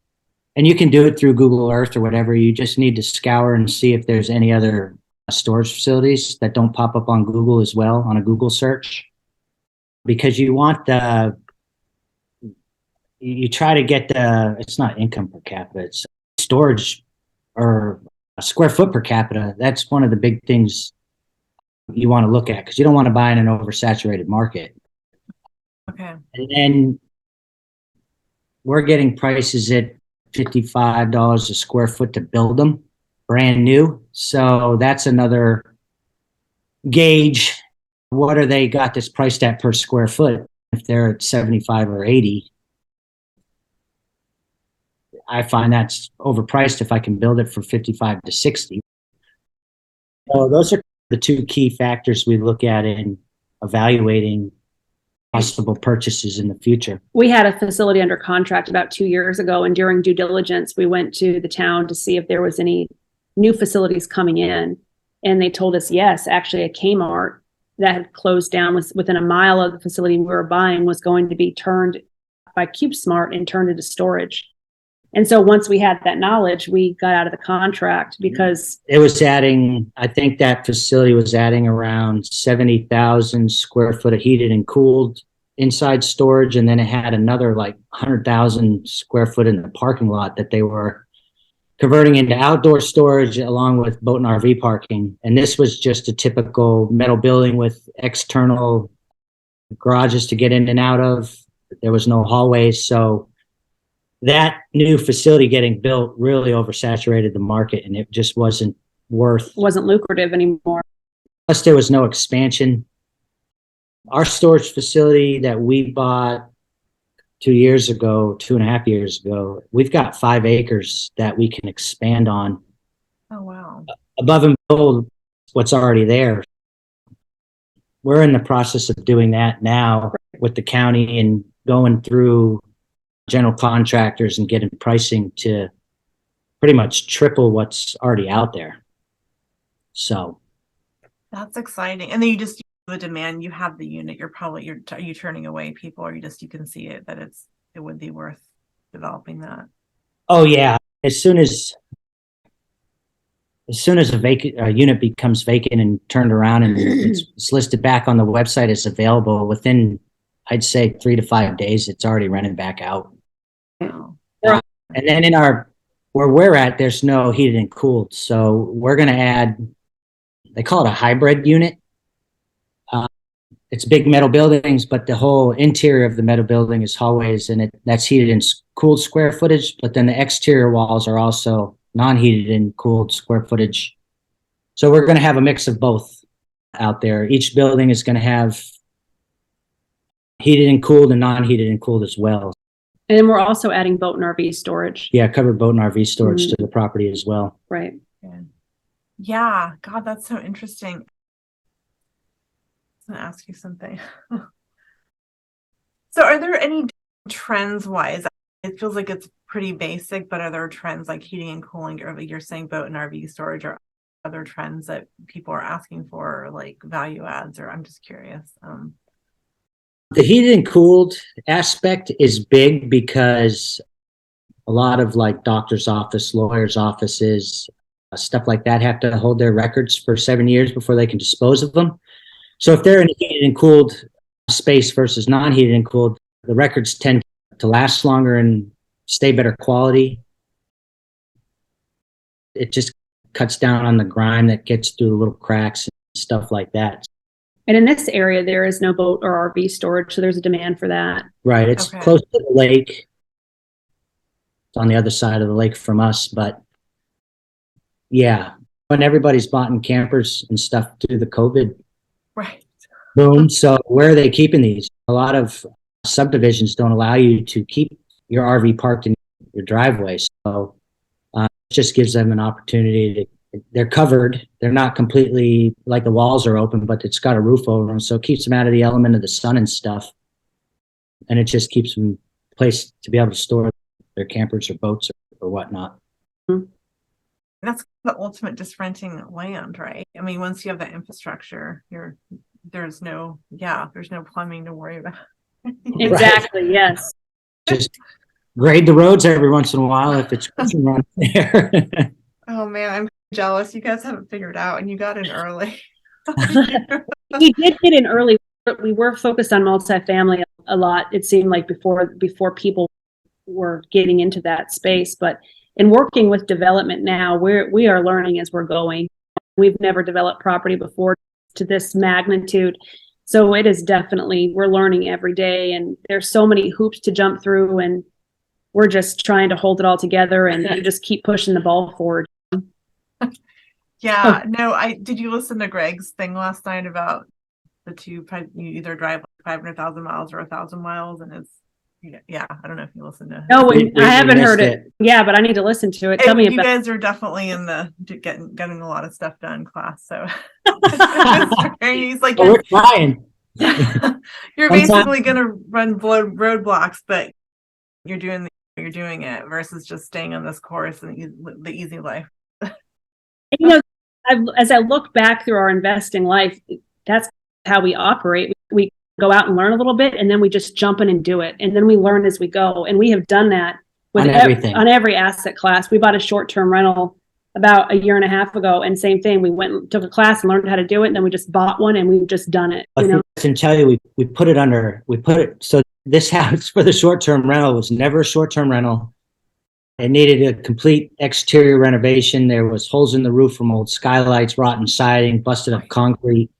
and you can do it through Google Earth or whatever, you just need to scour and see if there's any other storage facilities that don't pop up on Google as well, on a Google search. Because you want you try to get it's not income per capita, it's storage or a square foot per capita. That's one of the big things you want to look at because you don't want to buy in an oversaturated market. Okay. And then we're getting prices at $55 a square foot to build them brand new. So that's another gauge. What are they got this priced at per square foot? If they're at 75 or 80, I find that's overpriced if I can build it for 55 to 60. So those are the two key factors we look at in evaluating possible purchases in the future. We had a facility under contract about 2 years ago, and during due diligence, we went to the town to see if there was any new facilities coming in. And they told us, yes, actually a Kmart that had closed down was within a mile of the facility we were buying was going to be turned by CubeSmart and turned into storage. And so once we had that knowledge, we got out of the contract because it was adding, I think that facility was adding around 70,000 square foot of heated and cooled inside storage. And then it had another like 100,000 square foot in the parking lot that they were converting into outdoor storage along with boat and RV parking. And this was just a typical metal building with external garages to get in and out of. There was no hallways. So that new facility getting built really oversaturated the market, and it just wasn't lucrative anymore. Plus, there was no expansion. Our storage facility that we bought 2.5 years ago, we've got 5 acres that we can expand on. Oh, wow. Above and below what's already there. We're in the process of doing that now with the county and going through general contractors and getting pricing to pretty much triple what's already out there. So that's exciting. And then you just the demand, you have the unit, are you turning away people, or you can see it that it would be worth developing that? Oh yeah. As soon as a unit becomes vacant and turned around and it's listed back on the website as available, within, I'd say 3 to 5 days, it's already rented back out. Wow. And then where we're at, there's no heated and cooled. So we're going to add, they call it a hybrid unit. It's big metal buildings, but the whole interior of the metal building is hallways, and that's heated and cooled square footage. But then the exterior walls are also non-heated and cooled square footage. So we're going to have a mix of both out there. Each building is going to have heated and cooled and non-heated and cooled as well. And then we're also adding boat and RV storage. Yeah, covered boat and RV storage to the property as well. Right. Yeah. God, that's so interesting. I'm going to ask you something. So are there any trends wise? It feels like it's pretty basic, but are there trends like heating and cooling, or like you're saying boat and RV storage, or other trends that people are asking for, like value adds? Or I'm just curious. The heated and cooled aspect is big because a lot of like doctor's office, lawyers' offices, stuff like that have to hold their records for 7 years before they can dispose of them. So if they're in a heated and cooled space versus non-heated and cooled, the records tend to last longer and stay better quality. It just cuts down on the grime that gets through the little cracks and stuff like that. And in this area, there is no boat or RV storage, so there's a demand for that. Right. It's close to the lake. It's on the other side of the lake from us, but yeah, when everybody's bought in campers and stuff through the COVID boom. So where are they keeping these? A lot of subdivisions don't allow you to keep your RV parked in your driveway. So it just gives them an opportunity they're covered. They're not completely like the walls are open, but it's got a roof over them. So it keeps them out of the element of the sun and stuff. And it just keeps them a place to be able to store their campers or boats or whatnot. That's the ultimate, just renting land, right? I mean, once you have that infrastructure, there's no plumbing to worry about. Exactly. Yes. Just grade the roads every once in a while if it's run there. Oh man, I'm jealous. You guys haven't figured out, and you got in early. We did get in early. We were focused on multifamily a lot. It seemed like before people were getting into that space, but in working with development now, we are learning as we're going. We've never developed property before to this magnitude. So it is definitely, we're learning every day, and there's so many hoops to jump through, and we're just trying to hold it all together and just keep pushing the ball forward. Yeah, no, did you listen to Greg's thing last night about you either drive 500,000 miles or 1,000 miles, and it's, yeah, I don't know if you listened to it. No, I haven't heard it. Yeah, but I need to listen to it. Tell me you guys are definitely in the getting a lot of stuff done class. So he's like, we're trying. You're basically going to run roadblocks, but you're doing it versus just staying on this course and the easy life. As I look back through our investing life, that's how we operate. We go out and learn a little bit, and then we just jump in and do it. And then we learn as we go. And we have done that with on every asset class. We bought a short-term rental about 1.5 years ago, and same thing. We went and took a class and learned how to do it. And then we just bought one, and we've just done it. I can tell you, so this house for the short-term rental was never a short-term rental. It needed a complete exterior renovation. There was holes in the roof from old skylights, rotten siding, busted up concrete.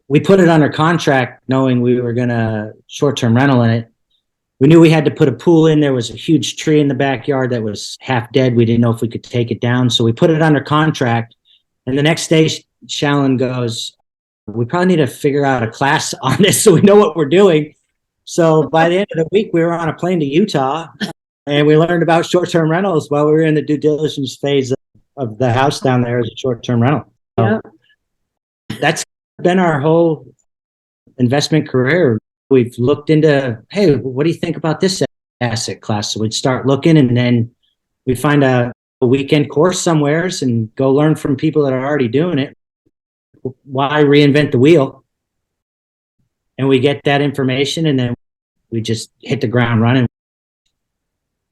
we put it under contract knowing we were going to short-term rental in it. We knew we had to put a pool in. There was a huge tree in the backyard that was half dead. We didn't know if we could take it down. So we put it under contract. And the next day, Shalon goes, we probably need to figure out a class on this so we know what we're doing. So by the end of the week, we were on a plane to Utah and we learned about short-term rentals while we were in the due diligence phase of the house down there as a short-term rental. So that's been our whole investment career. We've looked into, hey, what do you think about this asset class? So we'd start looking, and then we find a weekend course somewheres and go learn from people that are already doing it. Why reinvent the wheel? And we get that information, and then we just hit the ground running.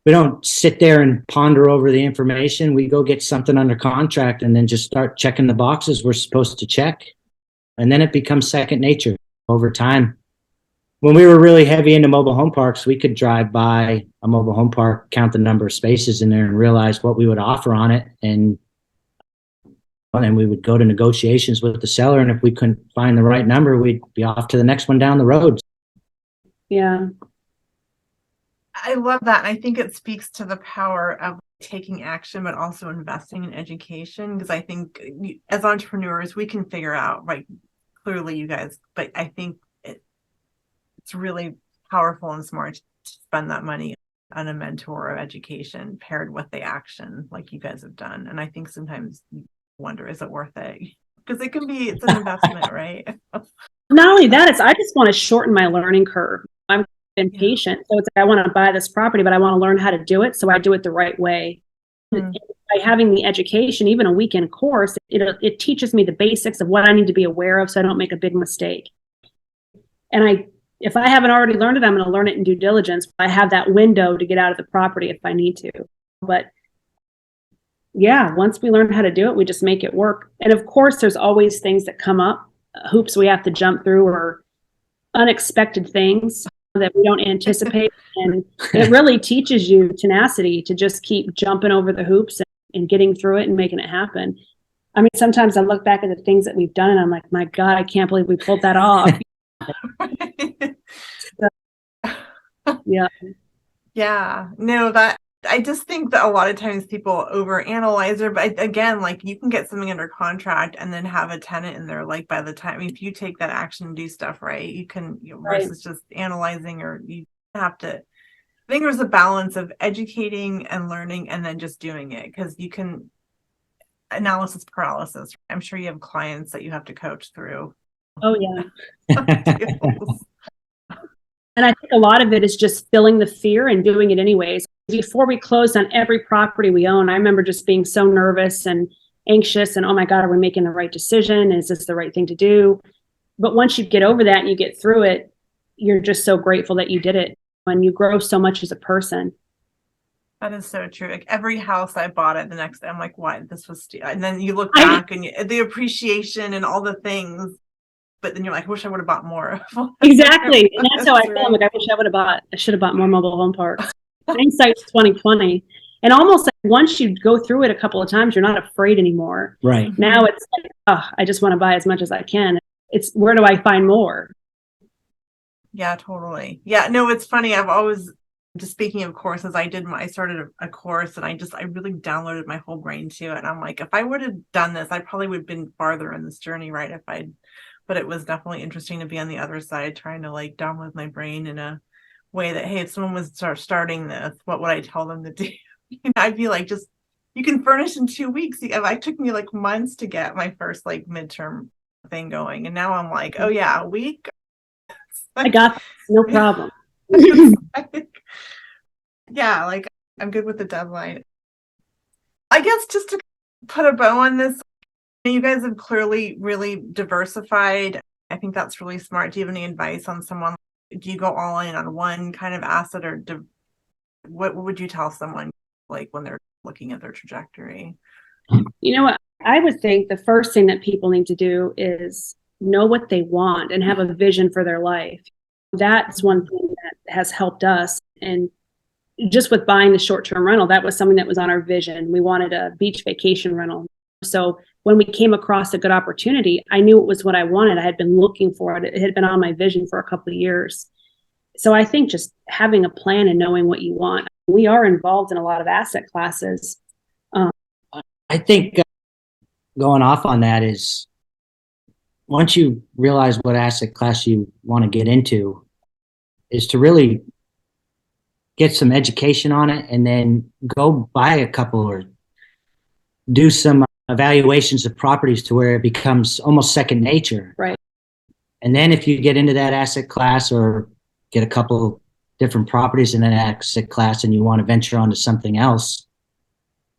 We don't sit there and ponder over the information. We go get something under contract and then just start checking the boxes we're supposed to check. And then it becomes second nature over time. When we were really heavy into mobile home parks, we could drive by a mobile home park, count the number of spaces in there, and realize what we would offer on it. And then we would go to negotiations with the seller. And if we couldn't find the right number, we'd be off to the next one down the road. Yeah. I love that. And I think it speaks to the power of taking action, but also investing in education. Because I think as entrepreneurs, we can figure out, right, clearly you guys, but I think it's really powerful and smart to spend that money on a mentor or education paired with the action like you guys have done. And I think sometimes you wonder, is it worth it? Because it's an investment, right? Not only that, I just want to shorten my learning curve. I'm impatient. So it's like, I want to buy this property, but I want to learn how to do it. So I do it the right way. Mm-hmm. By having the education, even a weekend course, it teaches me the basics of what I need to be aware of so I don't make a big mistake. And if I haven't already learned it, I'm going to learn it in due diligence. I have that window to get out of the property if I need to. But yeah, once we learn how to do it, we just make it work. And of course, there's always things that come up, hoops we have to jump through, or unexpected things that we don't anticipate. And it really teaches you tenacity to just keep jumping over the hoops and getting through it and making it happen. I mean, sometimes I look back at the things that we've done and I'm like, my God, I can't believe we pulled that off. Yeah. No, that I just think that a lot of times people overanalyze it, but again, like you can get something under contract and then have a tenant in there. Like by the time, if you take that action and do stuff right, you can, versus just analyzing, or you have to. I think there's a balance of educating and learning and then just doing it, because you can analysis paralysis. I'm sure you have clients that you have to coach through. Oh yeah. And I think a lot of it is just feeling the fear and doing it anyways. Before we closed on every property we own, I remember just being so nervous and anxious and, oh my God, are we making the right decision? Is this the right thing to do? But once you get over that and you get through it, you're just so grateful that you did it, and you grow so much as a person. That is so true. Like every house I bought it the next day, I'm like, why? This was and then you look back and the appreciation and all the things. But then you're like, I wish I would have bought more. Exactly. And that's how I feel. I'm like, I should have bought more mobile home parks. Hindsight's 2020. And almost like once you go through it a couple of times, you're not afraid anymore. Right. Now it's like, I just want to buy as much as I can. It's where do I find more? Yeah, totally. Yeah, no, it's funny. I've always, just speaking of courses, I started a course and I really downloaded my whole brain to it. And I'm like, if I would have done this, I probably would have been farther in this journey, right? But it was definitely interesting to be on the other side, trying to like download my brain in a way that, hey, if someone was starting this, what would I tell them to do? I'd be like, just, you can furnish in 2 weeks. It took me like months to get my first like midterm thing going. And now I'm like, oh yeah, a week. I got this, no problem. Yeah, like I'm good with the deadline. I guess just to put a bow on this, you guys have clearly really diversified. I think that's really smart. Do you have any advice on someone? Do you go all in on one kind of asset, or what would you tell someone like when they're looking at their trajectory? You know what? I would think the first thing that people need to do is know what they want and have a vision for their life. That's one thing that has helped us. And just with buying the short-term rental, that was something that was on our vision. We wanted a beach vacation rental. So when we came across a good opportunity, I knew it was what I wanted. I had been looking for it. It had been on my vision for a couple of years. So I think just having a plan and knowing what you want. We are involved in a lot of asset classes. I think going off on that is once you realize what asset class you want to get into, is to really get some education on it and then go buy a couple or do some evaluations of properties to where it becomes almost second nature. Right. And then if you get into that asset class or get a couple different properties in an asset class and you want to venture onto something else,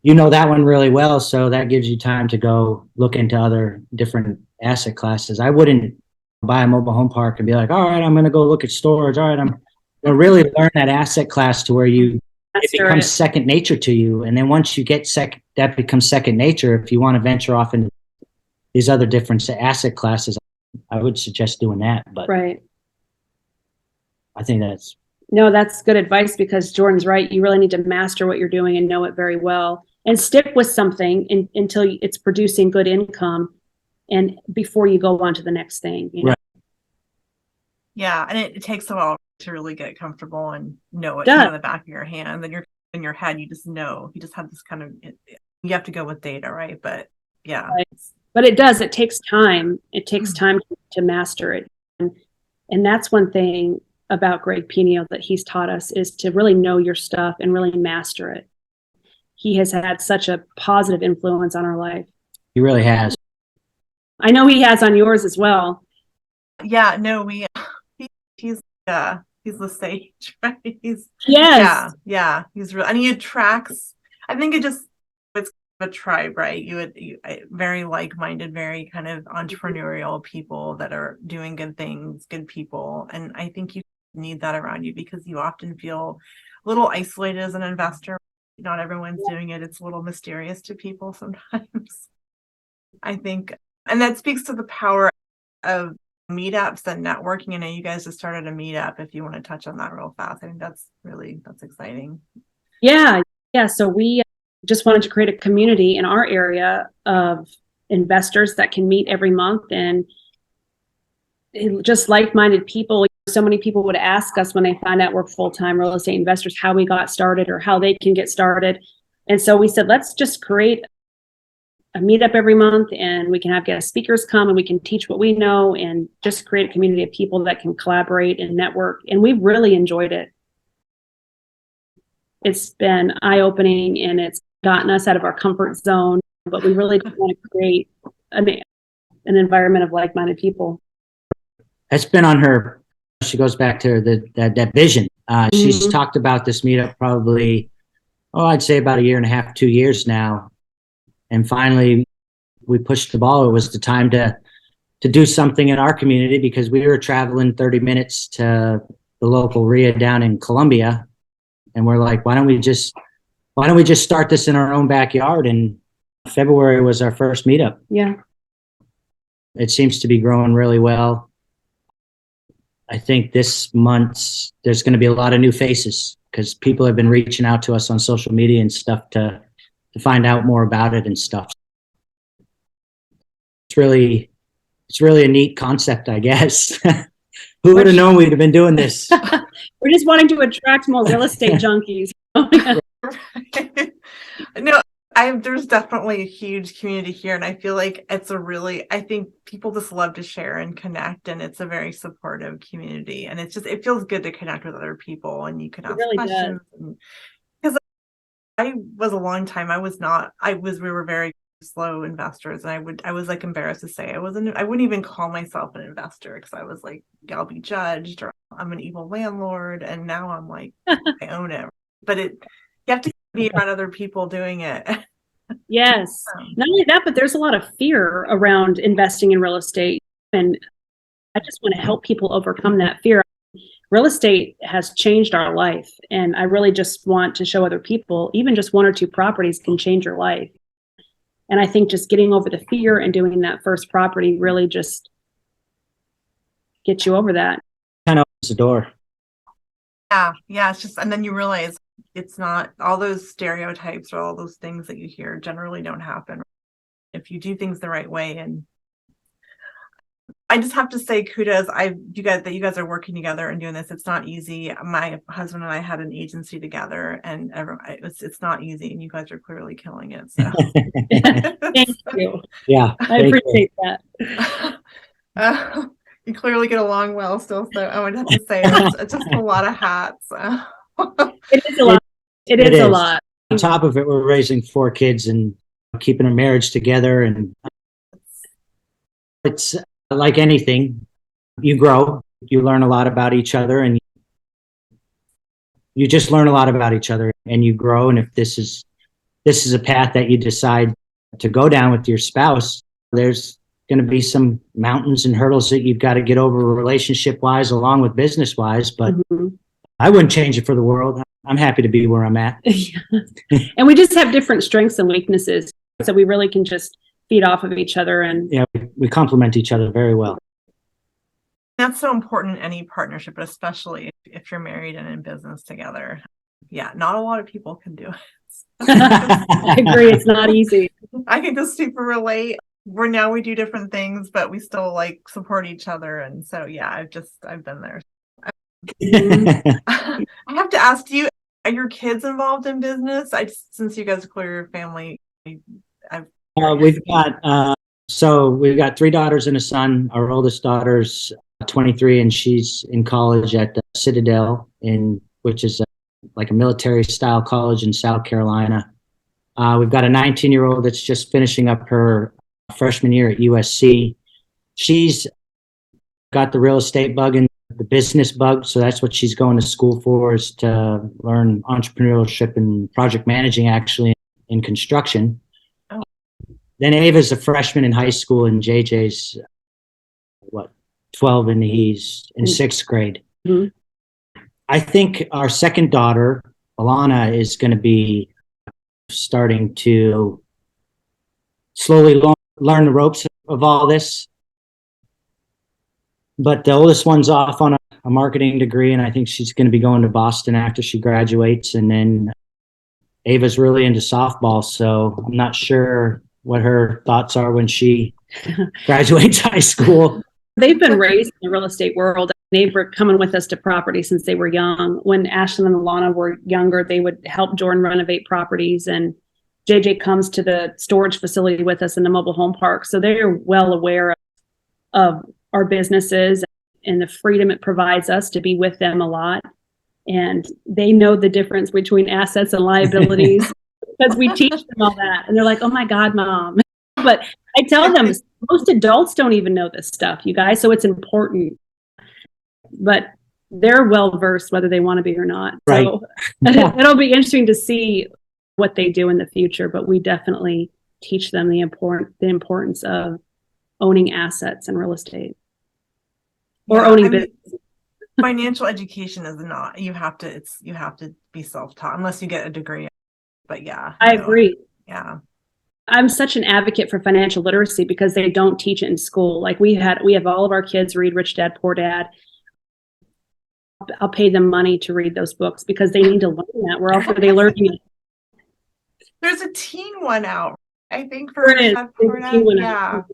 you know that one really well. So that gives you time to go look into other different asset classes. I wouldn't buy a mobile home park and be like, all right, I'm going to go look at storage. All right, I'm going to really learn that asset class to where it becomes second nature to you. And then once you get that becomes second nature, if you want to venture off into these other different asset classes, I would suggest doing that. But right. I think that's good advice, because Jordan's right. You really need to master what you're doing and know it very well and stick with something until it's producing good income and before you go on to the next thing. You know? Right. Yeah. And it takes a while to really get comfortable and know it in the back of your hand. And then you're in your head, you just know, you just have this kind of, you have to go with data, right? But yeah. Right. But it takes time. It takes time to master it. And that's one thing about Greg Pinio that he's taught us, is to really know your stuff and really master it. He has had such a positive influence on our life. He really has. I know he has on yours as well. Yeah, no, he's the sage, right? He's really, and he attracts, I think it's a tribe, right? You very like-minded, very kind of entrepreneurial people that are doing good things, good people. And I think you need that around you, because you often feel a little isolated as an investor. Not everyone's doing it. It's a little mysterious to people sometimes, I think. And that speaks to the power of meetups and networking. I know you guys just started a meetup. If you want to touch on that real fast, I think that's exciting. Yeah. So we just wanted to create a community in our area of investors that can meet every month, and just like-minded people. So many people would ask us when they find out we're full-time real estate investors, how we got started or how they can get started. And so we said, let's just create a meetup every month, and we can have guest speakers come and we can teach what we know and just create a community of people that can collaborate and network. And we've really enjoyed it. It's been eye-opening and it's gotten us out of our comfort zone, but we really want to create an environment of like-minded people. That's been on her. She goes back to that vision. She's talked about this meetup probably, I'd say about a year and a half, 2 years now. And finally, we pushed the ball. It was the time to do something in our community, because we were traveling 30 minutes to the local RIA down in Columbia. And we're like, why don't we just start this in our own backyard? And February was our first meetup. Yeah. It seems to be growing really well. I think this month there's going to be a lot of new faces, because people have been reaching out to us on social media and stuff to find out more about it and stuff. It's really a neat concept, I guess. Who would have known we'd have been doing this? We're just wanting to attract more real estate junkies. No, there's definitely a huge community here, and I feel like I think people just love to share and connect, and it's a very supportive community, and it feels good to connect with other people, and you can ask questions. Because I was a long time, we were very slow investors, and I was like embarrassed to say I wouldn't even call myself an investor, because I was like, I'll be judged, or I'm an evil landlord. And now I'm like, I own it. But you have to be around other people doing it. Yes. Not only that, but there's a lot of fear around investing in real estate. And I just want to help people overcome that fear. Real estate has changed our life. And I really just want to show other people, even just 1 or 2 properties can change your life. And I think just getting over the fear and doing that first property really just gets you over that. Kind of opens the door. Yeah. It's just, and then you realize it's not all those stereotypes or all those things that you hear generally don't happen. if you do things the right way. And I just have to say kudos. You guys are working together and doing this. It's not easy. My husband and I had an agency together, and it's not easy. And you guys are clearly killing it. So Thank you. Yeah, I appreciate that. You clearly get along well still. So I would have to say it's just a lot of hats. It is a lot. It is a lot. On top of it, we're raising 4 kids and keeping a marriage together, and it's like anything, you grow, you learn a lot about each other, and you just learn a lot about each other, and you grow. And if this is a path that you decide to go down with your spouse, there's going to be some mountains and hurdles that you've got to get over relationship wise, along with business wise. But I wouldn't change it for the world. I'm happy to be where I'm at. And we just have different strengths and weaknesses, so we really can just feed off of each other. And yeah, we complement each other very well. That's so important in any partnership, but especially if you're married and in business together. Yeah, not a lot of people can do it. I agree, it's not easy. I can just super relate. We do different things, but we still like support each other. And so yeah, I've been there. I have to ask you, are your kids involved in business? Since you guys clear your family, we've got 3 daughters and a son. Our oldest daughter's 23, and she's in college at Citadel, which is like a military style college in South Carolina. We've got a 19-year-old that's just finishing up her freshman year at USC. She's got the real estate bug and the business bug, so that's what she's going to school for, is to learn entrepreneurship and project managing, actually, in construction. Then Ava's a freshman in high school, and JJ's 12, and he's in 6th grade. I think our second daughter, Alana, is going to be starting to slowly learn the ropes of all this. But the oldest one's off on a marketing degree, and I think she's going to be going to Boston after she graduates. And then Ava's really into softball, so I'm not sure what her thoughts are when she graduates high school. They've been raised in the real estate world. They were coming with us to property since they were young. When Ashlyn and Alana were younger, they would help Jordan renovate properties, and JJ comes to the storage facility with us in the mobile home park. So they're well aware of our businesses and the freedom it provides us to be with them a lot. And they know the difference between assets and liabilities because we teach them all that. And they're like, oh my God, Mom. But I tell them most adults don't even know this stuff, you guys. So it's important. But they're well versed whether they want to be or not. Right. So it'll be interesting to see what they do in the future. But we definitely teach them the importance of owning assets and real estate, or owning business. Financial education is not, you have to be self-taught unless you get a degree. But yeah, I agree. Yeah. I'm such an advocate for financial literacy because they don't teach it in school. Like we have all of our kids read Rich Dad, Poor Dad. I'll pay them money to read those books because they need to learn that. Where else are they learning it? There's a teen one out, I think, for Rich Dad, Dad, Poor Dad. Yeah. out.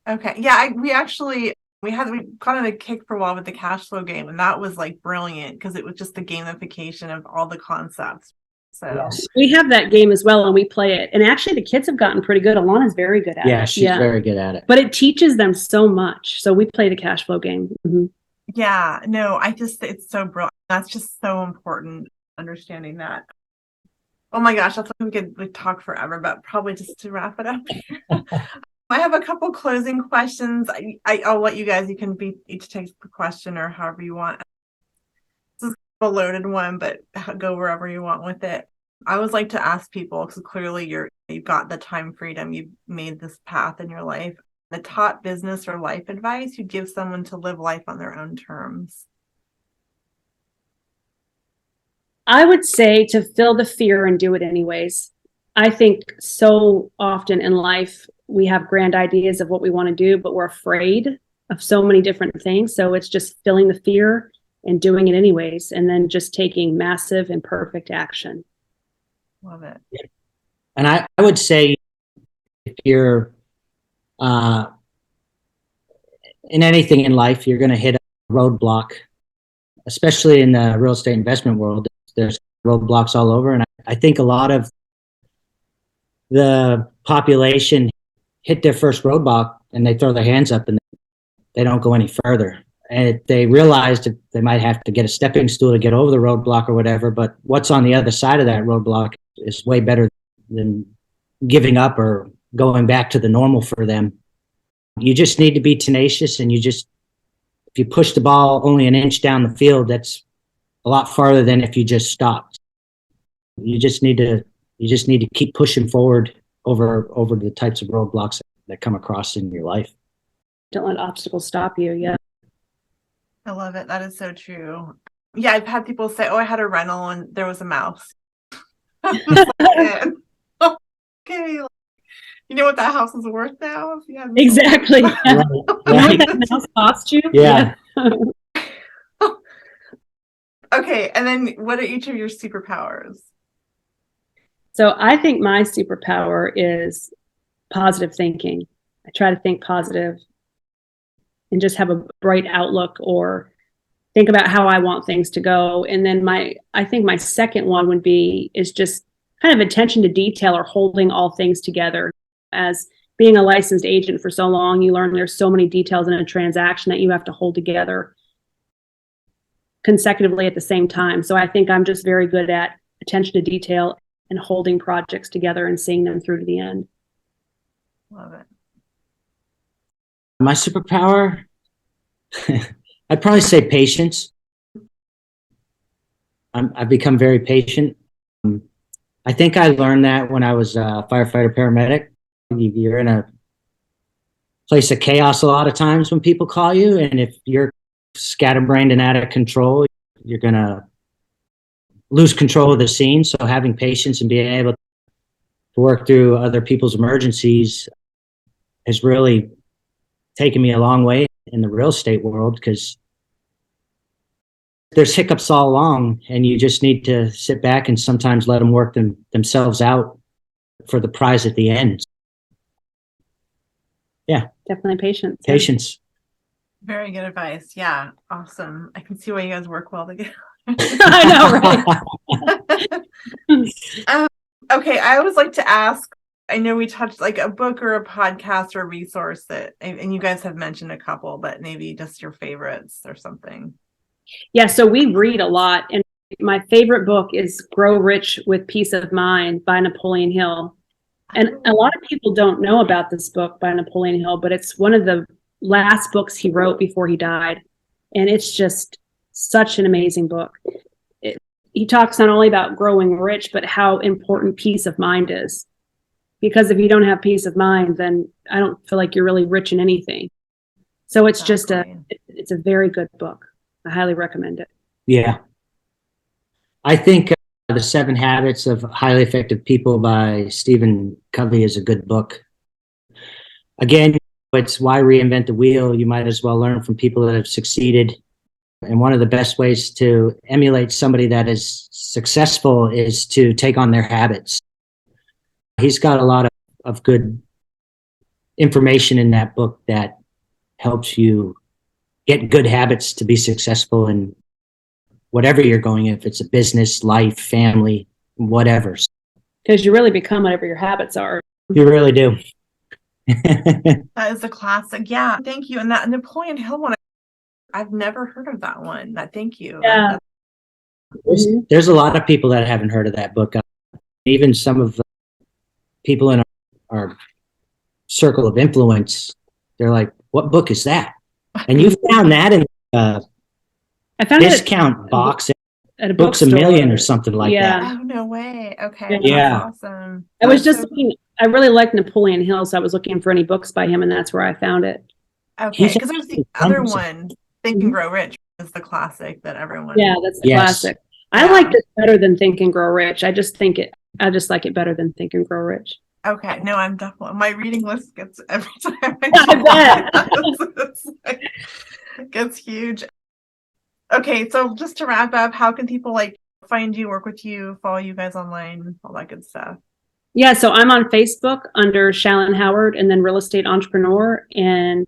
Okay. Yeah. We got on a kick for a while with the cash flow game, and that was like brilliant because it was just the gamification of all the concepts. So Yes. We have that game as well, and we play it. And actually, the kids have gotten pretty good. Alana's very good at it. Yeah, she's very good at it. But it teaches them so much. So we play the cash flow game. yeah, no, it's so brilliant. That's just so important, understanding that. Oh my gosh, I thought we could talk forever, but probably just to wrap it up. I have a couple closing questions. I'll let you guys, you can each take the question or however you want. This is a loaded one, but go wherever you want with it. I always like to ask people, because clearly you've got the time freedom, you've made this path in your life, the top business or life advice you'd give someone to live life on their own terms. I would say to feel the fear and do it anyways. I think so often in life, we have grand ideas of what we want to do, but we're afraid of so many different things. So it's just feeling the fear and doing it anyways, and then just taking massive and perfect action. Love it. And I would say if you're In anything in life, you're going to hit a roadblock, especially in the real estate investment world. There's roadblocks all over. And I think a lot of the population hit their first roadblock and they throw their hands up and they don't go any further. And they realize that they might have to get a stepping stool to get over the roadblock or whatever, but what's on the other side of that roadblock is way better than giving up or going back to the normal for them. You just need to be tenacious, and if you push the ball only an inch down the field, that's a lot farther than if you just stopped. You just need to keep pushing forward over the types of roadblocks that come across in your life. Don't let obstacles stop you. Yeah. I love it. That is so true. Yeah, I've had people say, "Oh, I had a rental and there was a mouse." Okay, you know what that house is worth now? If you had Exactly. Yeah. Right. You know what that mouse cost you? Yeah. Okay, and then what are each of your superpowers? So I think my superpower is positive thinking. I try to think positive and just have a bright outlook, or think about how I want things to go. And then I think my second one is just kind of attention to detail, or holding all things together. As being a licensed agent for so long, you learn there's so many details in a transaction that you have to hold together consecutively at the same time. So I think I'm just very good at attention to detail and holding projects together and seeing them through to the end. Love it. My superpower, I'd probably say patience. I've become very patient. I think I learned that when I was a firefighter paramedic. You're in a place of chaos a lot of times when people call you, and if you're scatterbrained and out of control, you're going to lose control of the scene. So having patience and being able to work through other people's emergencies has really taken me a long way in the real estate world, because there's hiccups all along, and you just need to sit back and sometimes let them work themselves out for the prize at the end. Yeah. Definitely patience. Patience. Very good advice. Yeah. Awesome. I can see why you guys work well together. I know, right? Okay. I always like to ask, I know we touched like a book or a podcast or a resource and you guys have mentioned a couple, but maybe just your favorites or something. Yeah, so we read a lot, and my favorite book is Grow Rich with Peace of Mind by Napoleon Hill. And a lot of people don't know about this book by Napoleon Hill, but it's one of the last books he wrote before he died. And it's just such an amazing book. He talks not only about growing rich, but how important peace of mind is. Because if you don't have peace of mind, then I don't feel like you're really rich in anything. So it's Exactly. it's a very good book. I highly recommend it. Yeah. I think The 7 Habits of Highly Effective People by Stephen Covey is a good book. Again, it's why reinvent the wheel? You might as well learn from people that have succeeded. And one of the best ways to emulate somebody that is successful is to take on their habits. He's got a lot of good information in that book that helps you get good habits to be successful in whatever you're going, if it's a business, life, family, whatever. Because you really become whatever your habits are. You really do. That is a classic. Yeah. Thank you. And that Napoleon Hill one, I've never heard of that one. Thank you. Yeah. There's a lot of people that haven't heard of that book. Even some of the people in our circle of influence, they're like, what book is that? And you found that in I found discount box at a Books a bookstore. Million or something like that. Oh, no way. Okay. Yeah. That's awesome. I was just looking, I really like Napoleon Hill, so I was looking for any books by him, and that's where I found it. Okay. Because there's the other 100%. one, Think and Grow Rich, is the classic that everyone. Yeah, that's the Yes. classic. I like this better than Think and Grow Rich. I just like it better than Think and Grow Rich. Okay. No, I'm definitely, my reading list gets every time I bet. it gets huge. Okay. So just to wrap up, how can people like find you, work with you, follow you guys online, all that good stuff? Yeah, so I'm on Facebook under Shalon Howard and then Real Estate Entrepreneur, and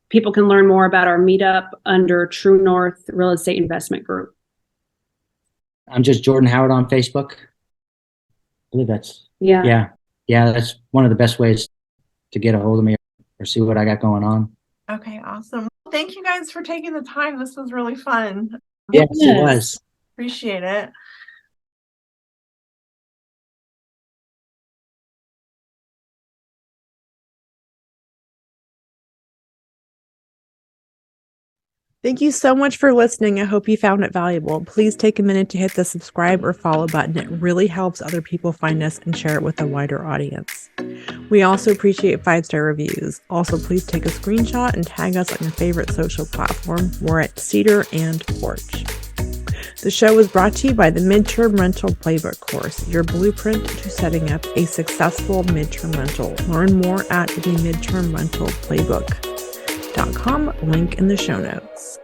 people can learn more about our meetup under True North Real Estate Investment Group. I'm just Jordan Howard on Facebook. I believe that's, Yeah. yeah, that's one of the best ways to get a hold of me or see what I got going on. Okay, awesome. Thank you guys for taking the time. This was really fun. Yes, it was. Appreciate it. Thank you so much for listening. I hope you found it valuable. Please take a minute to hit the subscribe or follow button. It really helps other people find us and share it with a wider audience. We also appreciate 5-star reviews. Also, please take a screenshot and tag us on your favorite social platform. We're at Cedar and Porch. The show was brought to you by the Midterm Rental Playbook course, your blueprint to setting up a successful midterm rental. Learn more at the midtermrentalplaybook.com, link in the show notes.